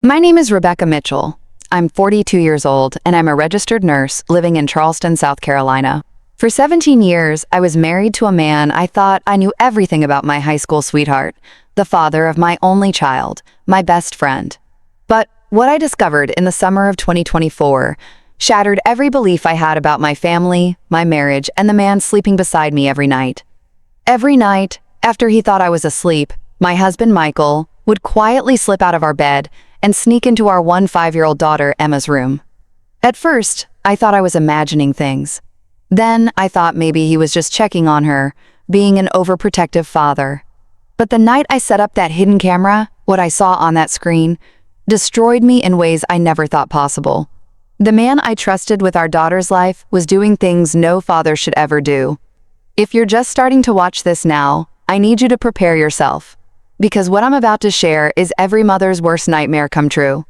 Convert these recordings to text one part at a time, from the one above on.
My name is Rebecca Mitchell. I'm 42 years old, and I'm a registered nurse living in Charleston, South Carolina. For 17 years, I was married to a man I thought I knew everything about, my high school sweetheart, the father of my only child, my best friend. But what I discovered in the summer of 2024 shattered every belief I had about my family, my marriage, and the man sleeping beside me every night. Every night, after he thought I was asleep, my husband Michael would quietly slip out of our bed and sneak into our 5-year-old daughter Emma's room. At first, I thought I was imagining things. Then I thought maybe he was just checking on her, being an overprotective father. But the night I set up that hidden camera, what I saw on that screen destroyed me in ways I never thought possible. The man I trusted with our daughter's life was doing things no father should ever do. If you're just starting to watch this now, I need you to prepare yourself, because what I'm about to share is every mother's worst nightmare come true.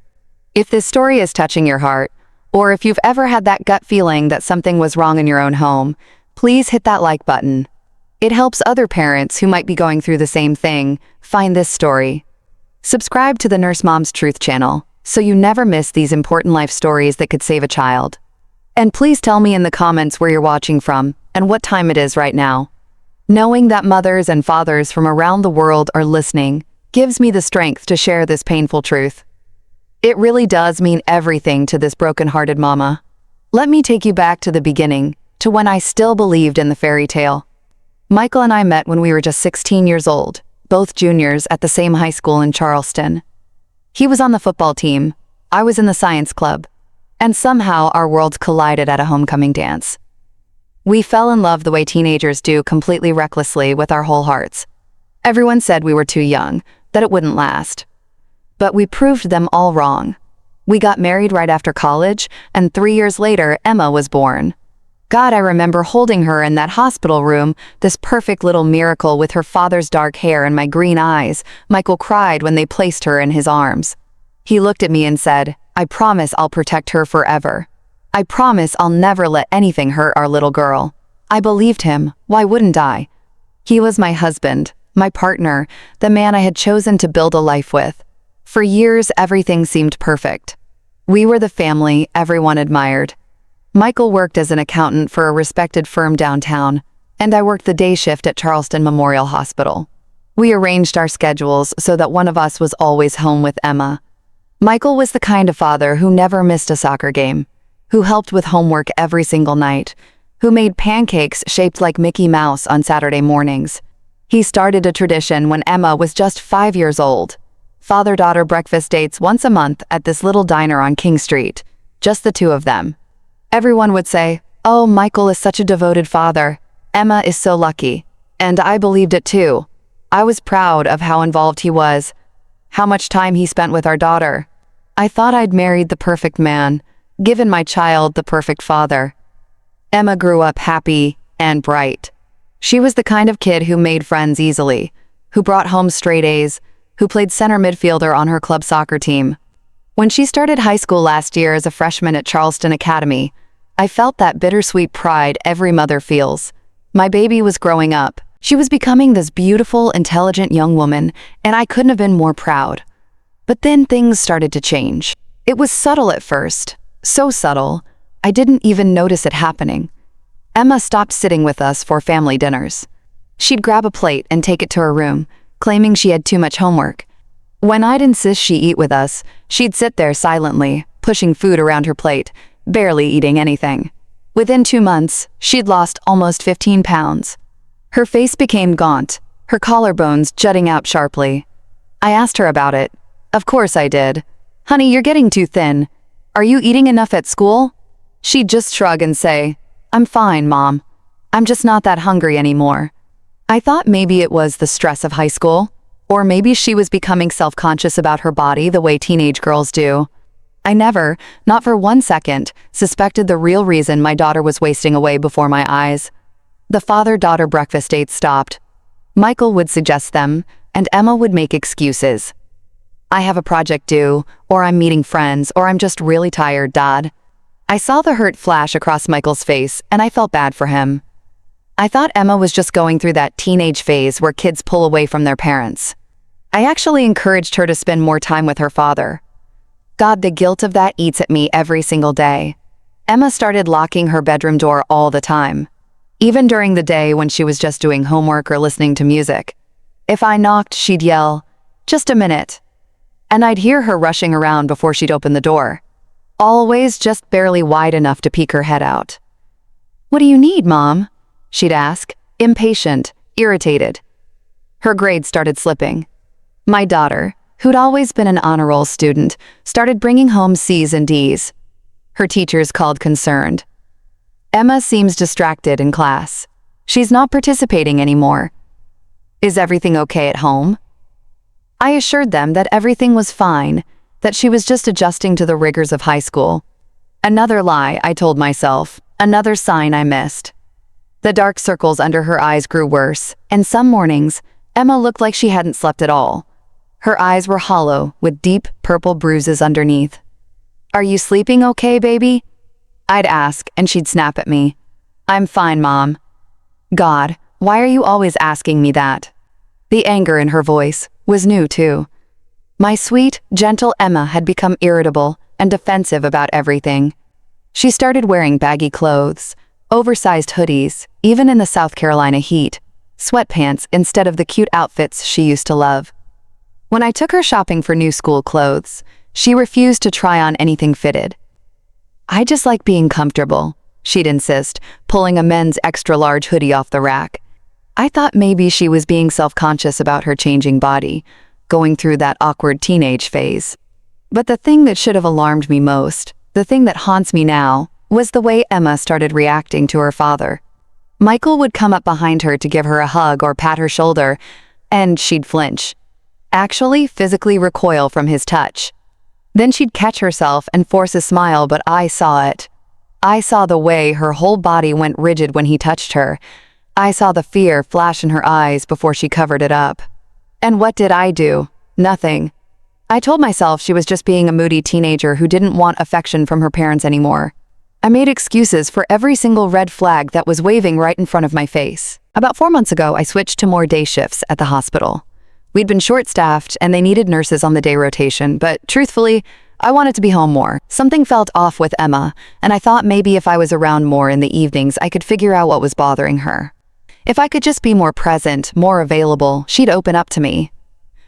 If this story is touching your heart, or if you've ever had that gut feeling that something was wrong in your own home, please hit that like button. It helps other parents who might be going through the same thing find this story. Subscribe to the Nurse Mom's Truth channel so you never miss these important life stories that could save a child. And please tell me in the comments where you're watching from and what time it is right now. Knowing that mothers and fathers from around the world are listening gives me the strength to share this painful truth. It really does mean everything to this broken-hearted mama. Let me take you back to the beginning, to when I still believed in the fairy tale. Michael and I met when we were just 16 years old, both juniors at the same high school in Charleston. He was on the football team, I was in the science club, and somehow our worlds collided at a homecoming dance. We fell in love the way teenagers do, completely recklessly with our whole hearts. Everyone said we were too young, that it wouldn't last. But we proved them all wrong. We got married right after college, and 3 years later, Emma was born. God, I remember holding her in that hospital room, this perfect little miracle with her father's dark hair and my green eyes. Michael cried when they placed her in his arms. He looked at me and said, "I promise I'll protect her forever. I promise I'll never let anything hurt our little girl." I believed him. Why wouldn't I? He was my husband, my partner, the man I had chosen to build a life with. For years, everything seemed perfect. We were the family everyone admired. Michael worked as an accountant for a respected firm downtown, and I worked the day shift at Charleston Memorial Hospital. We arranged our schedules so that one of us was always home with Emma. Michael was the kind of father who never missed a soccer game, who helped with homework every single night, who made pancakes shaped like Mickey Mouse on Saturday mornings. He started a tradition when Emma was just 5 years old. Father-daughter breakfast dates once a month at this little diner on King Street, just the two of them. Everyone would say, "Oh, Michael is such a devoted father. Emma is so lucky." And I believed it too. I was proud of how involved he was, how much time he spent with our daughter. I thought I'd married the perfect man, given my child the perfect father. Emma grew up happy and bright. She was the kind of kid who made friends easily, who brought home straight A's, who played center midfielder on her club soccer team. When she started high school last year as a freshman at Charleston Academy, I felt that bittersweet pride every mother feels. My baby was growing up. She was becoming this beautiful, intelligent young woman, and I couldn't have been more proud. But then things started to change. It was subtle at first. So subtle, I didn't even notice it happening. Emma stopped sitting with us for family dinners. She'd grab a plate and take it to her room, claiming she had too much homework. When I'd insist she eat with us, she'd sit there silently, pushing food around her plate, barely eating anything. Within 2 months, she'd lost almost 15 pounds. Her face became gaunt, her collarbones jutting out sharply. I asked her about it. Of course I did. "Honey, you're getting too thin. Are you eating enough at school?" She'd just shrug and say, "I'm fine, Mom. I'm just not that hungry anymore." I thought maybe it was the stress of high school, or maybe she was becoming self-conscious about her body the way teenage girls do. I never, not for 1 second, suspected the real reason my daughter was wasting away before my eyes. The father-daughter breakfast dates stopped. Michael would suggest them, and Emma would make excuses. "I have a project due," or "I'm meeting friends," or "I'm just really tired, Dad." I saw the hurt flash across Michael's face, and I felt bad for him. I thought Emma was just going through that teenage phase where kids pull away from their parents. I actually encouraged her to spend more time with her father. God, the guilt of that eats at me every single day. Emma started locking her bedroom door all the time, even during the day when she was just doing homework or listening to music. If I knocked, she'd yell, "Just a minute." And I'd hear her rushing around before she'd open the door, always just barely wide enough to peek her head out. "What do you need, Mom?" she'd ask, impatient, irritated. Her grades started slipping. My daughter, who'd always been an honor roll student, started bringing home C's and D's. Her teachers called concerned. "Emma seems distracted in class. She's not participating anymore. Is everything okay at home?" I assured them that everything was fine, that she was just adjusting to the rigors of high school. Another lie, I told myself, another sign I missed. The dark circles under her eyes grew worse, and some mornings, Emma looked like she hadn't slept at all. Her eyes were hollow, with deep, purple bruises underneath. "Are you sleeping okay, baby?" I'd ask, and she'd snap at me. "I'm fine, Mom." God, why are you always asking me that? The anger in her voice was new, too. My sweet, gentle Emma had become irritable and defensive about everything. She started wearing baggy clothes, oversized hoodies, even in the South Carolina heat, sweatpants instead of the cute outfits she used to love. When I took her shopping for new school clothes, she refused to try on anything fitted. "I just like being comfortable," she'd insist, pulling a men's extra-large hoodie off the rack. I thought maybe she was being self-conscious about her changing body, going through that awkward teenage phase. But the thing that should have alarmed me most, the thing that haunts me now, was the way Emma started reacting to her father. Michael would come up behind her to give her a hug or pat her shoulder, and she'd flinch. Actually, physically recoil from his touch. Then she'd catch herself and force a smile, but I saw it. I saw the way her whole body went rigid when he touched her. I saw the fear flash in her eyes before she covered it up. And what did I do? Nothing. I told myself she was just being a moody teenager who didn't want affection from her parents anymore. I made excuses for every single red flag that was waving right in front of my face. About 4 months ago, I switched to more day shifts at the hospital. We'd been short-staffed and they needed nurses on the day rotation, but truthfully, I wanted to be home more. Something felt off with Emma, and I thought maybe if I was around more in the evenings, I could figure out what was bothering her. If I could just be more present, more available, she'd open up to me.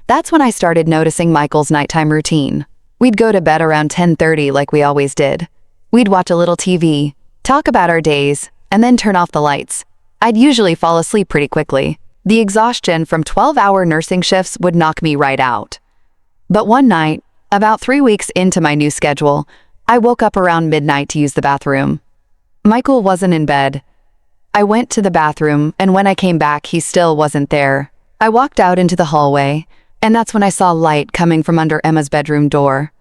That's when I started noticing Michael's nighttime routine. We'd go to bed around 10:30 like we always did. We'd watch a little TV, talk about our days, and then turn off the lights. I'd usually fall asleep pretty quickly. The exhaustion from 12-hour nursing shifts would knock me right out. But one night, about 3 weeks into my new schedule, I woke up around midnight to use the bathroom. Michael wasn't in bed. I went to the bathroom, and when I came back, he still wasn't there. I walked out into the hallway, and that's when I saw light coming from under Emma's bedroom door.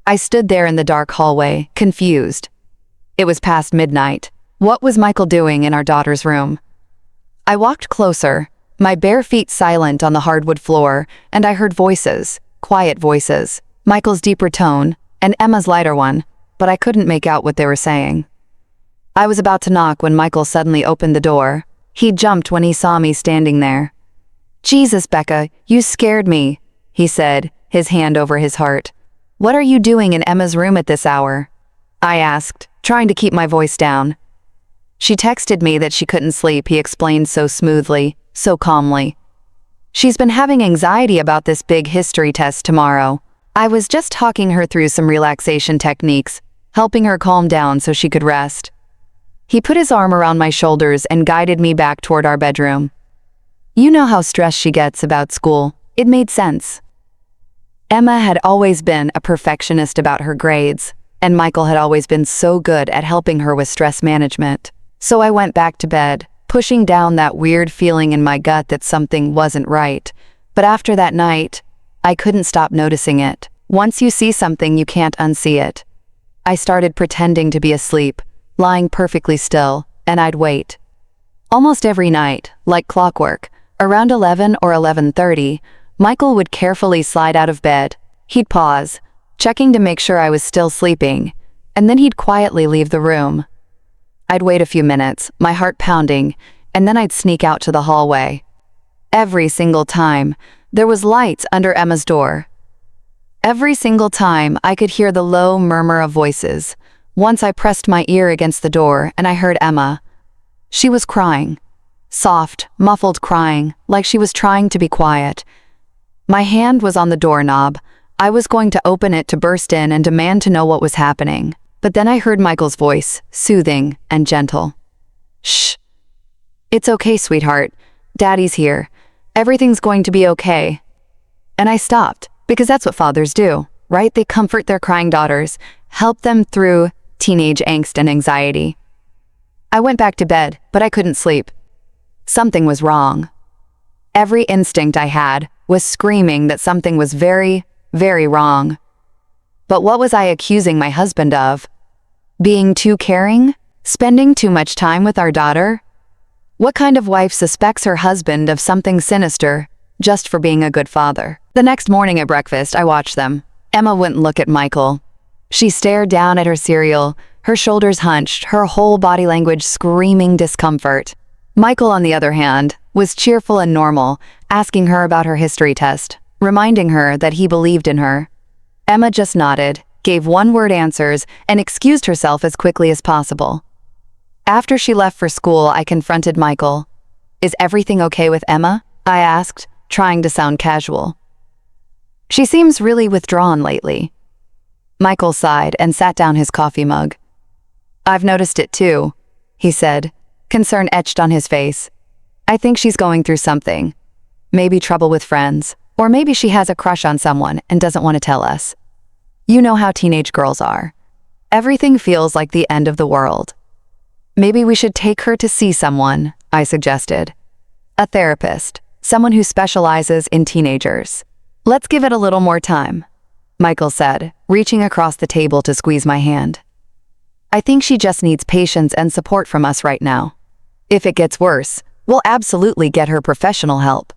I stood there in the dark hallway, confused. It was past midnight. What was Michael doing in our daughter's room? I walked closer, my bare feet silent on the hardwood floor, and I heard voices, quiet voices, Michael's deeper tone, and Emma's lighter one, but I couldn't make out what they were saying. I was about to knock when Michael suddenly opened the door. He jumped when he saw me standing there. "Jesus, Becca, you scared me," he said, his hand over his heart. "What are you doing in Emma's room at this hour?" I asked, trying to keep my voice down. "She texted me that she couldn't sleep," he explained so smoothly, so calmly. "She's been having anxiety about this big history test tomorrow. I was just talking her through some relaxation techniques, helping her calm down so she could rest." He put his arm around my shoulders and guided me back toward our bedroom. "You know how stressed she gets about school." It made sense. Emma had always been a perfectionist about her grades, and Michael had always been so good at helping her with stress management. So I went back to bed, pushing down that weird feeling in my gut that something wasn't right. But after that night, I couldn't stop noticing it. Once you see something, you can't unsee it. I started pretending to be asleep, lying perfectly still, and I'd wait. Almost every night, like clockwork, around 11 or 11:30, Michael would carefully slide out of bed. He'd pause, checking to make sure I was still sleeping, and then he'd quietly leave the room. I'd wait a few minutes, my heart pounding, and then I'd sneak out to the hallway. Every single time, there was lights under Emma's door. Every single time, I could hear the low murmur of voices. Once I pressed my ear against the door and I heard Emma. She was crying. Soft, muffled crying, like she was trying to be quiet. My hand was on the doorknob. I was going to open it to burst in and demand to know what was happening. But then I heard Michael's voice, soothing and gentle. Shh. It's okay, sweetheart. Daddy's here. Everything's going to be okay. And I stopped, because that's what fathers do, right? They comfort their crying daughters, help them through teenage angst and anxiety. I went back to bed, but I couldn't sleep. Something was wrong. Every instinct I had was screaming that something was very, very wrong. But what was I accusing my husband of? Being too caring? Spending too much time with our daughter? What kind of wife suspects her husband of something sinister just for being a good father? The next morning at breakfast, I watched them. Emma wouldn't look at Michael. She stared down at her cereal, her shoulders hunched, her whole body language screaming discomfort. Michael, on the other hand, was cheerful and normal, asking her about her history test, reminding her that he believed in her. Emma just nodded, gave one-word answers, and excused herself as quickly as possible. After she left for school, I confronted Michael. "Is everything okay with Emma?" I asked, trying to sound casual. "She seems really withdrawn lately." Michael sighed and sat down his coffee mug. "I've noticed it too," he said, concern etched on his face. "I think she's going through something. Maybe trouble with friends, or maybe she has a crush on someone and doesn't want to tell us. You know how teenage girls are. Everything feels like the end of the world. Maybe we should take her to see someone," I suggested. "A therapist, someone who specializes in teenagers." "Let's give it a little more time," Michael said, reaching across the table to squeeze my hand. "I think she just needs patience and support from us right now. If it gets worse, we'll absolutely get her professional help.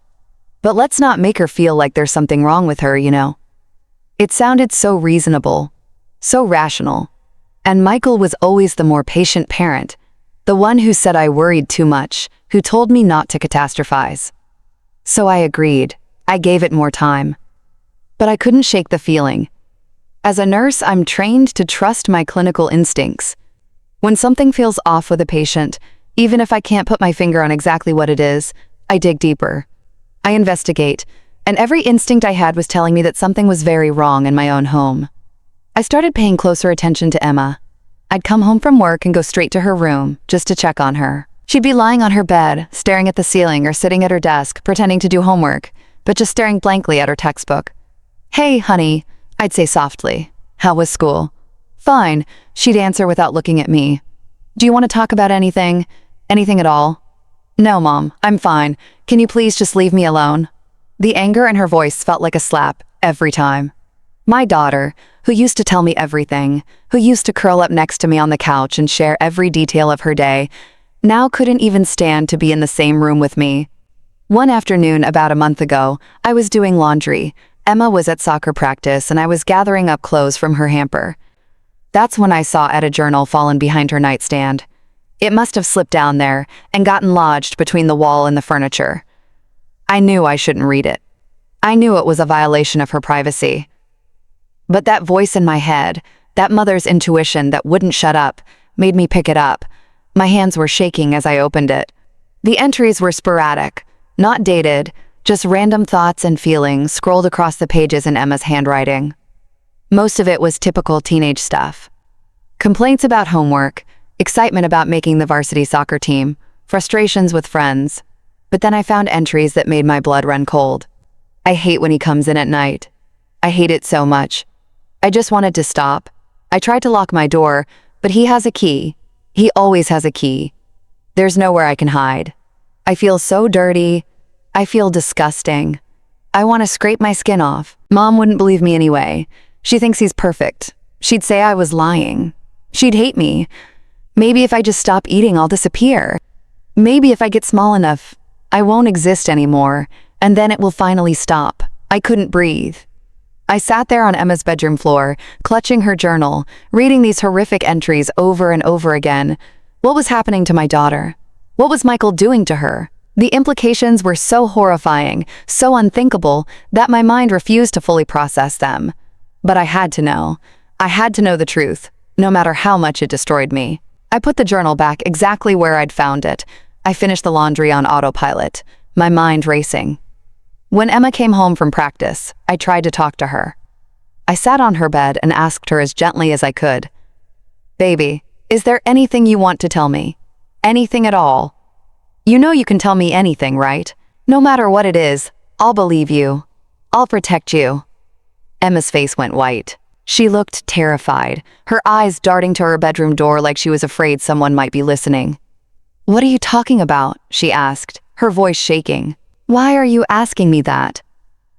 But let's not make her feel like there's something wrong with her, you know." It sounded so reasonable, so rational. And Michael was always the more patient parent, the one who said I worried too much, who told me not to catastrophize. So I agreed. I gave it more time. But I couldn't shake the feeling. As a nurse, I'm trained to trust my clinical instincts. When something feels off with a patient, even if I can't put my finger on exactly what it is, I dig deeper. I investigate, and every instinct I had was telling me that something was very wrong in my own home. I started paying closer attention to Emma. I'd come home from work and go straight to her room, just to check on her. She'd be lying on her bed, staring at the ceiling or sitting at her desk, pretending to do homework, but just staring blankly at her textbook. "Hey, honey," I'd say softly. "How was school?" "Fine," she'd answer without looking at me. "Do you want to talk about anything? Anything at all?" "No, Mom, I'm fine. Can you please just leave me alone?" The anger in her voice felt like a slap every time. My daughter, who used to tell me everything, who used to curl up next to me on the couch and share every detail of her day, now couldn't even stand to be in the same room with me. One afternoon about a month ago, I was doing laundry. Emma was at soccer practice and I was gathering up clothes from her hamper. That's when I saw a journal fallen behind her nightstand. It must have slipped down there and gotten lodged between the wall and the furniture. I knew I shouldn't read it. I knew it was a violation of her privacy. But that voice in my head, that mother's intuition that wouldn't shut up, made me pick it up. My hands were shaking as I opened it. The entries were sporadic, not dated, just random thoughts and feelings scrolled across the pages in Emma's handwriting. Most of it was typical teenage stuff. Complaints about homework, excitement about making the varsity soccer team, frustrations with friends. But then I found entries that made my blood run cold. I hate when he comes in at night. I hate it so much. I just wanted to stop. I tried to lock my door, but he has a key. He always has a key. There's nowhere I can hide. I feel so dirty. I feel disgusting. I want to scrape my skin off. Mom wouldn't believe me anyway. She thinks he's perfect. She'd say I was lying. She'd hate me. Maybe if I just stop eating, I'll disappear. Maybe if I get small enough, I won't exist anymore, and then it will finally stop. I couldn't breathe. I sat there on Emma's bedroom floor, clutching her journal, reading these horrific entries over and over again. What was happening to my daughter? What was Michael doing to her? The implications were so horrifying, so unthinkable, that my mind refused to fully process them. But I had to know. I had to know the truth, no matter how much it destroyed me. I put the journal back exactly where I'd found it. I finished the laundry on autopilot, my mind racing. When Emma came home from practice, I tried to talk to her. I sat on her bed and asked her as gently as I could, "Baby, is there anything you want to tell me? Anything at all? You know you can tell me anything, right? No matter what it is, I'll believe you. I'll protect you." Emma's face went white. She looked terrified, her eyes darting to her bedroom door like she was afraid someone might be listening. "What are you talking about?" she asked, her voice shaking. "Why are you asking me that?"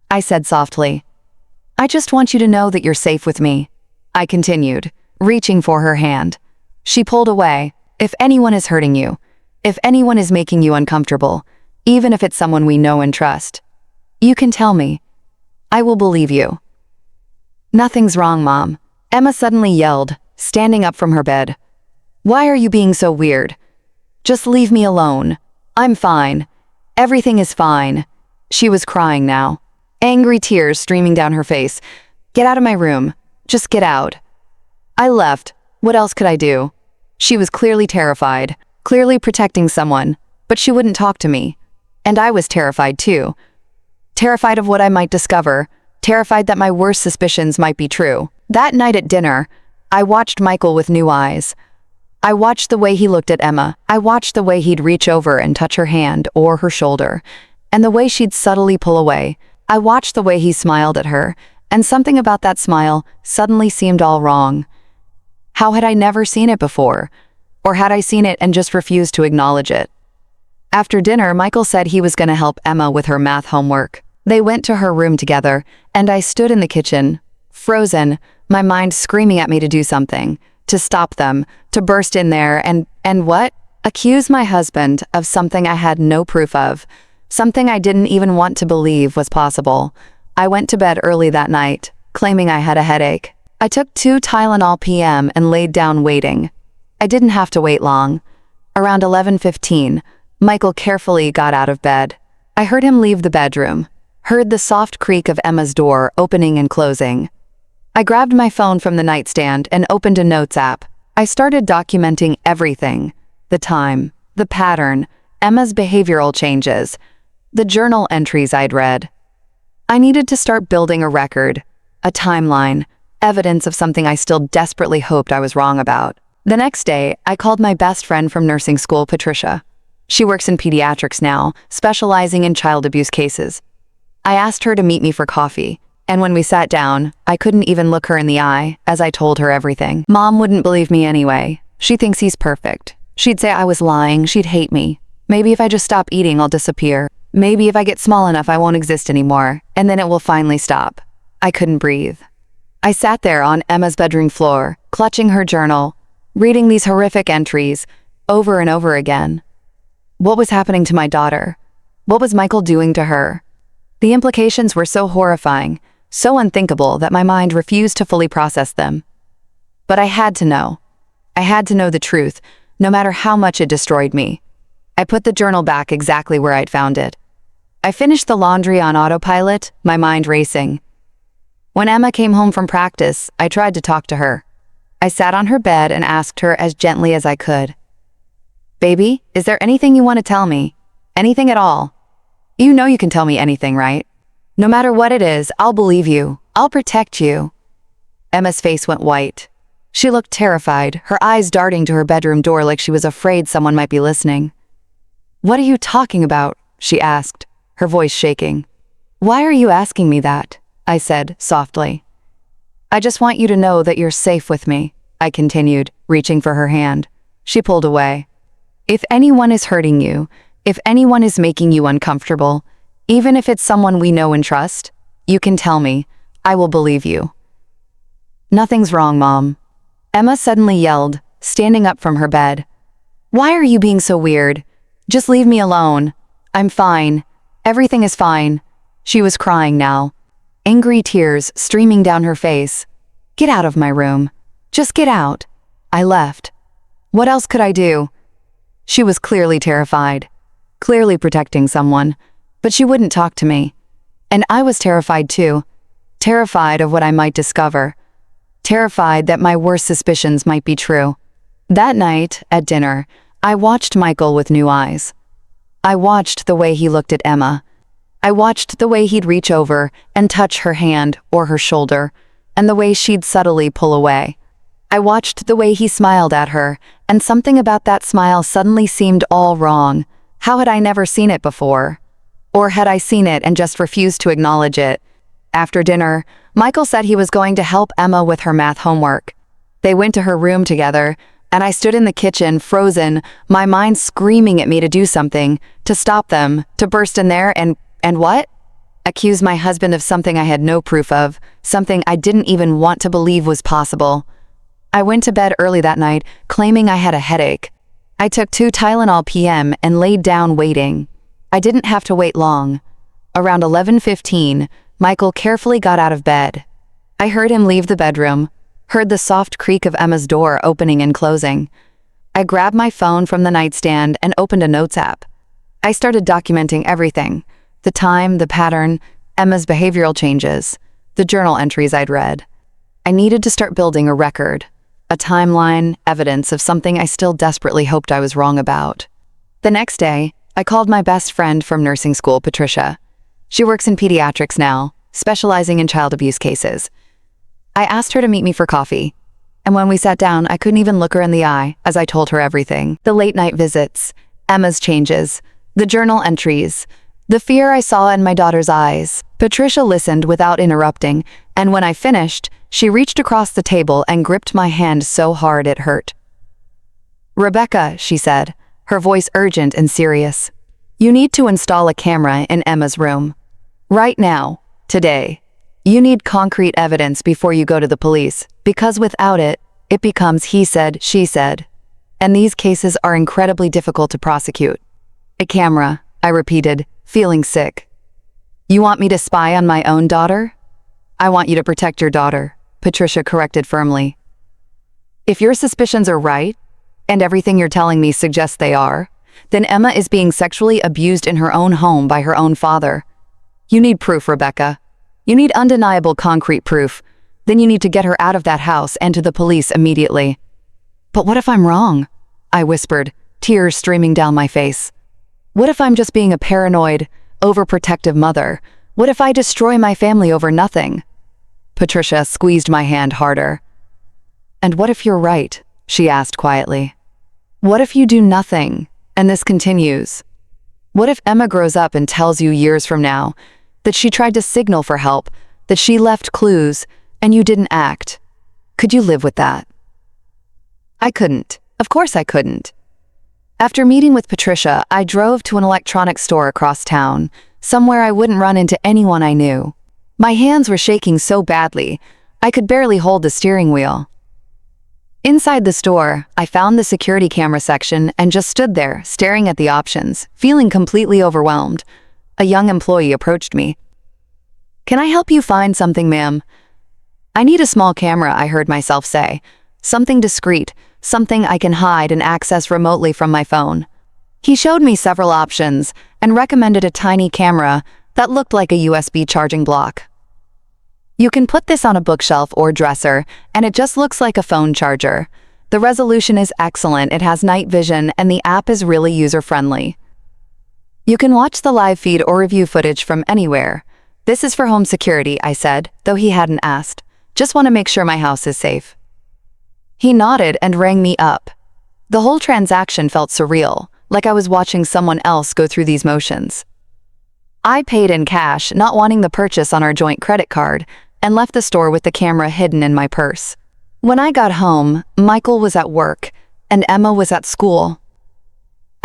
I said softly, "I just want you to know that you're safe with me." I continued, reaching for her hand. She pulled away. "If anyone is hurting you, if anyone is making you uncomfortable, even if it's someone we know and trust, you can tell me. I will believe you." "Nothing's wrong, Mom," Emma suddenly yelled, standing up from her bed. "Why are you being so weird? Just leave me alone. I'm fine. Everything is fine." She was crying now, angry tears streaming down her face. "Get out of my room. Just get out." I left. What else could I do? She was clearly terrified, clearly protecting someone, but she wouldn't talk to me. And I was terrified too. Terrified of what I might discover, terrified that my worst suspicions might be true. That night at dinner, I watched Michael with new eyes. I watched the way he looked at Emma. I watched the way he'd reach over and touch her hand or her shoulder, and the way she'd subtly pull away. I watched the way he smiled at her, and something about that smile suddenly seemed all wrong. How had I never seen it before? Or had I seen it and just refused to acknowledge it? After dinner, Michael said he was going to help Emma with her math homework. They went to her room together, and I stood in the kitchen, frozen, my mind screaming at me to do something, to stop them, to burst in there and what? Accuse my husband of something I had no proof of, something I didn't even want to believe was possible. I went to bed early that night, claiming I had a headache. I took 2 Tylenol PM and laid down waiting. I didn't have to wait long. Around 11:15, Michael carefully got out of bed. I heard him leave the bedroom, heard the soft creak of Emma's door opening and closing. I grabbed my phone from the nightstand and opened a notes app. I started documenting everything: the time, the pattern, Emma's behavioral changes, the journal entries I'd read. I needed to start building a record, a timeline, evidence of something I still desperately hoped I was wrong about. The next day, I called my best friend from nursing school, Patricia. She works in pediatrics now, specializing in child abuse cases. I asked her to meet me for coffee, and when we sat down, I couldn't even look her in the eye as I told her everything. Mom wouldn't believe me anyway. She thinks he's perfect. She'd say I was lying, she'd hate me. Maybe if I just stop eating, I'll disappear. Maybe if I get small enough, I won't exist anymore, and then it will finally stop. I couldn't breathe. I sat there on Emma's bedroom floor, clutching her journal, reading these horrific entries over and over again. What was happening to my daughter? What was Michael doing to her? The implications were so horrifying, so unthinkable that my mind refused to fully process them. But I had to know. I had to know the truth, no matter how much it destroyed me. I put the journal back exactly where I'd found it. I finished the laundry on autopilot, my mind racing. When Emma came home from practice, I tried to talk to her. I sat on her bed and asked her as gently as I could, "Baby, is there anything you want to tell me? Anything at all? You know you can tell me anything, right? No matter what it is, I'll believe you. I'll protect you." Emma's face went white. She looked terrified, her eyes darting to her bedroom door like she was afraid someone might be listening. "What are you talking about?" she asked, her voice shaking. "Why are you asking me that?" I said softly. "I just want you to know that you're safe with me," I continued, reaching for her hand. She pulled away. "If anyone is hurting you, if anyone is making you uncomfortable, even if it's someone we know and trust, you can tell me. I will believe you." "Nothing's wrong, Mom," Emma suddenly yelled, standing up from her bed. "Why are you being so weird? Just leave me alone. I'm fine. Everything is fine." She was crying now, angry tears streaming down her face. "Get out of my room. Just get out." I left. What else could I do? She was clearly terrified, clearly protecting someone, but she wouldn't talk to me. And I was terrified too. terrified of what I might discover, terrified that my worst suspicions might be true. That night, at dinner, I watched Michael with new eyes. I watched the way he looked at Emma. I watched the way he'd reach over and touch her hand or her shoulder, and the way she'd subtly pull away. I watched the way he smiled at her, and something about that smile suddenly seemed all wrong. How had I never seen it before? Or had I seen it and just refused to acknowledge it? After dinner, Michael said he was going to help Emma with her math homework. They went to her room together, and I stood in the kitchen, frozen, my mind screaming at me to do something, to stop them, to burst in there and what? Accuse my husband of something I had no proof of, something I didn't even want to believe was possible. I went to bed early that night, claiming I had a headache. I took 2 Tylenol PM and laid down waiting. I didn't have to wait long. Around 11:15, Michael carefully got out of bed. I heard him leave the bedroom, heard the soft creak of Emma's door opening and closing. I grabbed my phone from the nightstand and opened a notes app. I started documenting everything: the time, the pattern, Emma's behavioral changes, the journal entries I'd read. I needed to start building a record, a timeline, evidence of something I still desperately hoped I was wrong about. The next day, I called my best friend from nursing school, Patricia. She works in pediatrics now, specializing in child abuse cases. I asked her to meet me for coffee, and when we sat down, I couldn't even look her in the eye as I told her everything. The late-night visits, Emma's changes, the journal entries, the fear I saw in my daughter's eyes. Patricia listened without interrupting, and when I finished, she reached across the table and gripped my hand so hard it hurt. "Rebecca," she said, her voice urgent and serious, "you need to install a camera in Emma's room. Right now, today. You need concrete evidence before you go to the police, because without it, it becomes he said, she said. And these cases are incredibly difficult to prosecute." "A camera," I repeated, feeling sick. "You want me to spy on my own daughter?" "I want you to protect your daughter," Patricia corrected firmly. "If your suspicions are right, and everything you're telling me suggests they are, then Emma is being sexually abused in her own home by her own father. You need proof, Rebecca. You need undeniable concrete proof. Then you need to get her out of that house and to the police immediately." "But what if I'm wrong?" I whispered, tears streaming down my face. "What if I'm just being a paranoid, overprotective mother? What if I destroy my family over nothing?" Patricia squeezed my hand harder. "And what if you're right?" she asked quietly. "What if you do nothing, and this continues? What if Emma grows up and tells you years from now that she tried to signal for help, that she left clues, and you didn't act? Could you live with that?" I couldn't. Of course I couldn't. After meeting with Patricia, I drove to an electronics store across town, somewhere I wouldn't run into anyone I knew. My hands were shaking so badly, I could barely hold the steering wheel. Inside the store, I found the security camera section and just stood there, staring at the options, feeling completely overwhelmed. A young employee approached me. "Can I help you find something, ma'am?" "I need a small camera," I heard myself say. "Something discreet, something I can hide and access remotely from my phone." He showed me several options and recommended a tiny camera that looked like a USB charging block. "You can put this on a bookshelf or dresser, and it just looks like a phone charger. The resolution is excellent, it has night vision, and the app is really user-friendly. You can watch the live feed or review footage from anywhere. This is for home security," I said, though he hadn't asked. "Just want to make sure my house is safe." He nodded and rang me up. The whole transaction felt surreal, like I was watching someone else go through these motions. I paid in cash, not wanting the purchase on our joint credit card, and left the store with the camera hidden in my purse. When I got home, Michael was at work, and Emma was at school.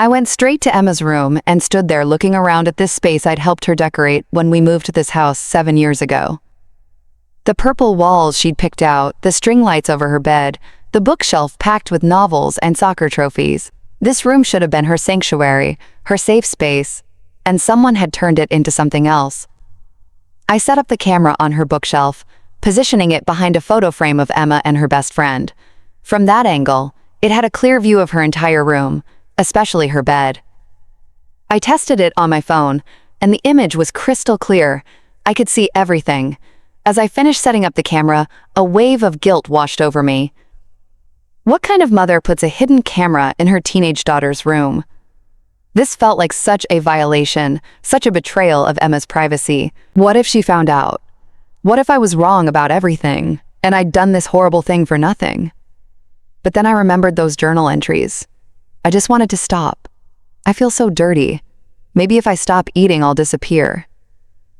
I went straight to Emma's room and stood there looking around at this space I'd helped her decorate when we moved to this house 7 years ago. The purple walls she'd picked out, the string lights over her bed, the bookshelf packed with novels and soccer trophies. This room should have been her sanctuary, her safe space, and someone had turned it into something else. I set up the camera on her bookshelf, positioning it behind a photo frame of Emma and her best friend. From that angle, it had a clear view of her entire room, especially her bed. I tested it on my phone, and the image was crystal clear. I could see everything. As I finished setting up the camera, a wave of guilt washed over me. What kind of mother puts a hidden camera in her teenage daughter's room? This felt like such a violation, such a betrayal of Emma's privacy. What if she found out? What if I was wrong about everything, and I'd done this horrible thing for nothing? But then I remembered those journal entries. I just wanted to stop. I feel so dirty. Maybe if I stop eating, I'll disappear.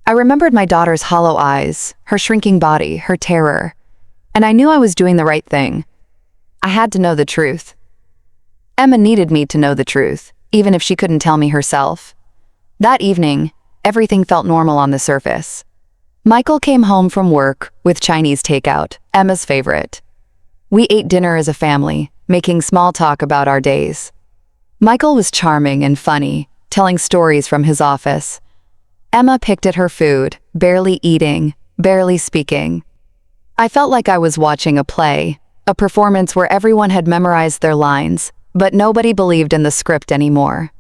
I remembered my daughter's hollow eyes, her shrinking body, her terror. And I knew I was doing the right thing. I had to know the truth. Emma needed me to know the truth, even if she couldn't tell me herself. That evening, everything felt normal on the surface. Michael came home from work with Chinese takeout, Emma's favorite. We ate dinner as a family, making small talk about our days. Michael was charming and funny, telling stories from his office. Emma picked at her food, barely eating, barely speaking. I felt like I was watching a play, a performance where everyone had memorized their lines, but nobody believed in the script anymore.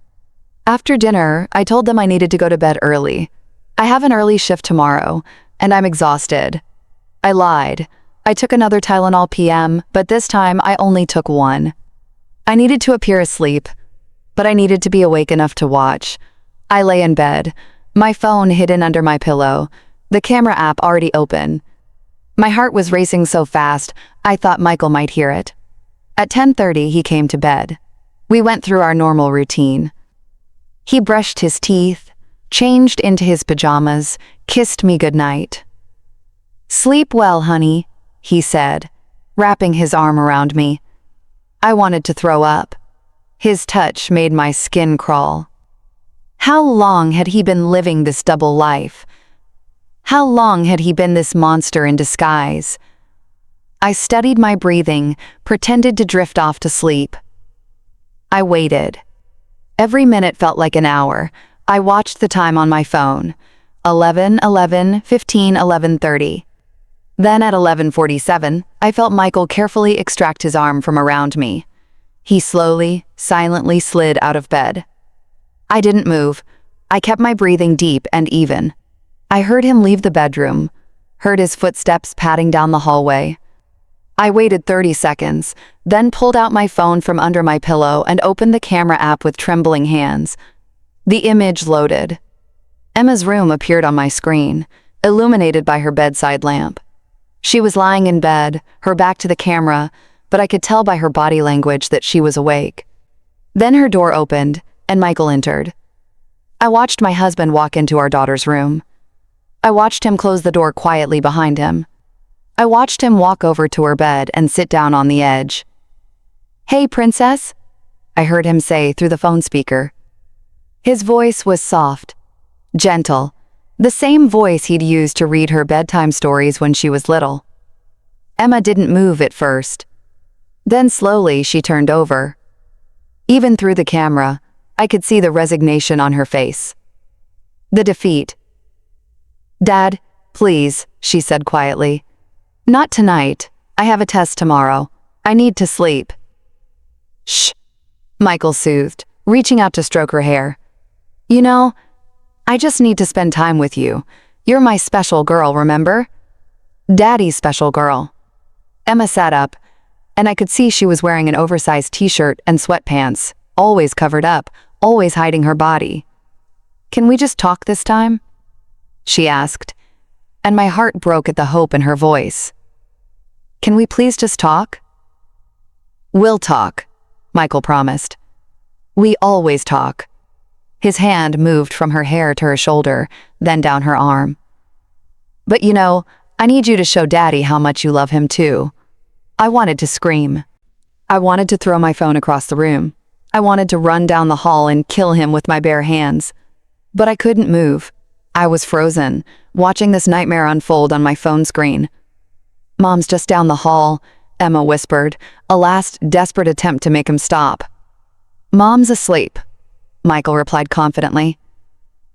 After dinner, I told them I needed to go to bed early. I have an early shift tomorrow, and I'm exhausted. I lied. I took another Tylenol PM, but this time I only took one. I needed to appear asleep, but I needed to be awake enough to watch. I lay in bed, my phone hidden under my pillow, the camera app already open. My heart was racing so fast, I thought Michael might hear it. At 10:30, he came to bed. We went through our normal routine. He brushed his teeth, changed into his pajamas, kissed me goodnight. "Sleep well, honey," he said, wrapping his arm around me. I wanted to throw up. His touch made my skin crawl. How long had he been living this double life? How long had he been this monster in disguise? I studied my breathing, pretended to drift off to sleep. I waited. Every minute felt like an hour. I watched the time on my phone. 11, 11, 15, 11:30. Then at 11:47, I felt Michael carefully extract his arm from around me. He slowly, silently slid out of bed. I didn't move. I kept my breathing deep and even. I heard him leave the bedroom, heard his footsteps padding down the hallway. I waited 30 seconds, then pulled out my phone from under my pillow and opened the camera app with trembling hands. The image loaded. Emma's room appeared on my screen, illuminated by her bedside lamp. She was lying in bed, her back to the camera, but I could tell by her body language that she was awake. Then her door opened, and Michael entered. I watched my husband walk into our daughter's room. I watched him close the door quietly behind him. I watched him walk over to her bed and sit down on the edge. "Hey, princess," I heard him say through the phone speaker. His voice was soft, gentle, the same voice he'd used to read her bedtime stories when she was little. Emma didn't move at first. Then slowly she turned over. Even through the camera, I could see the resignation on her face. The defeat. "Dad, please," she said quietly. "Not tonight. I have a test tomorrow. I need to sleep." "Shh," Michael soothed, reaching out to stroke her hair. "You know, I just need to spend time with you. You're my special girl, remember? Daddy's special girl." Emma sat up, and I could see she was wearing an oversized t-shirt and sweatpants, always covered up, always hiding her body. "Can we just talk this time?" she asked, and my heart broke at the hope in her voice. "Can we please just talk?" "We'll talk," Michael promised. "We always talk." His hand moved from her hair to her shoulder, then down her arm. "But you know, I need you to show Daddy how much you love him too." I wanted to scream. I wanted to throw my phone across the room. I wanted to run down the hall and kill him with my bare hands. But I couldn't move. I was frozen, watching this nightmare unfold on my phone screen. "Mom's just down the hall," Emma whispered, a last desperate attempt to make him stop. "Mom's asleep," Michael replied confidently.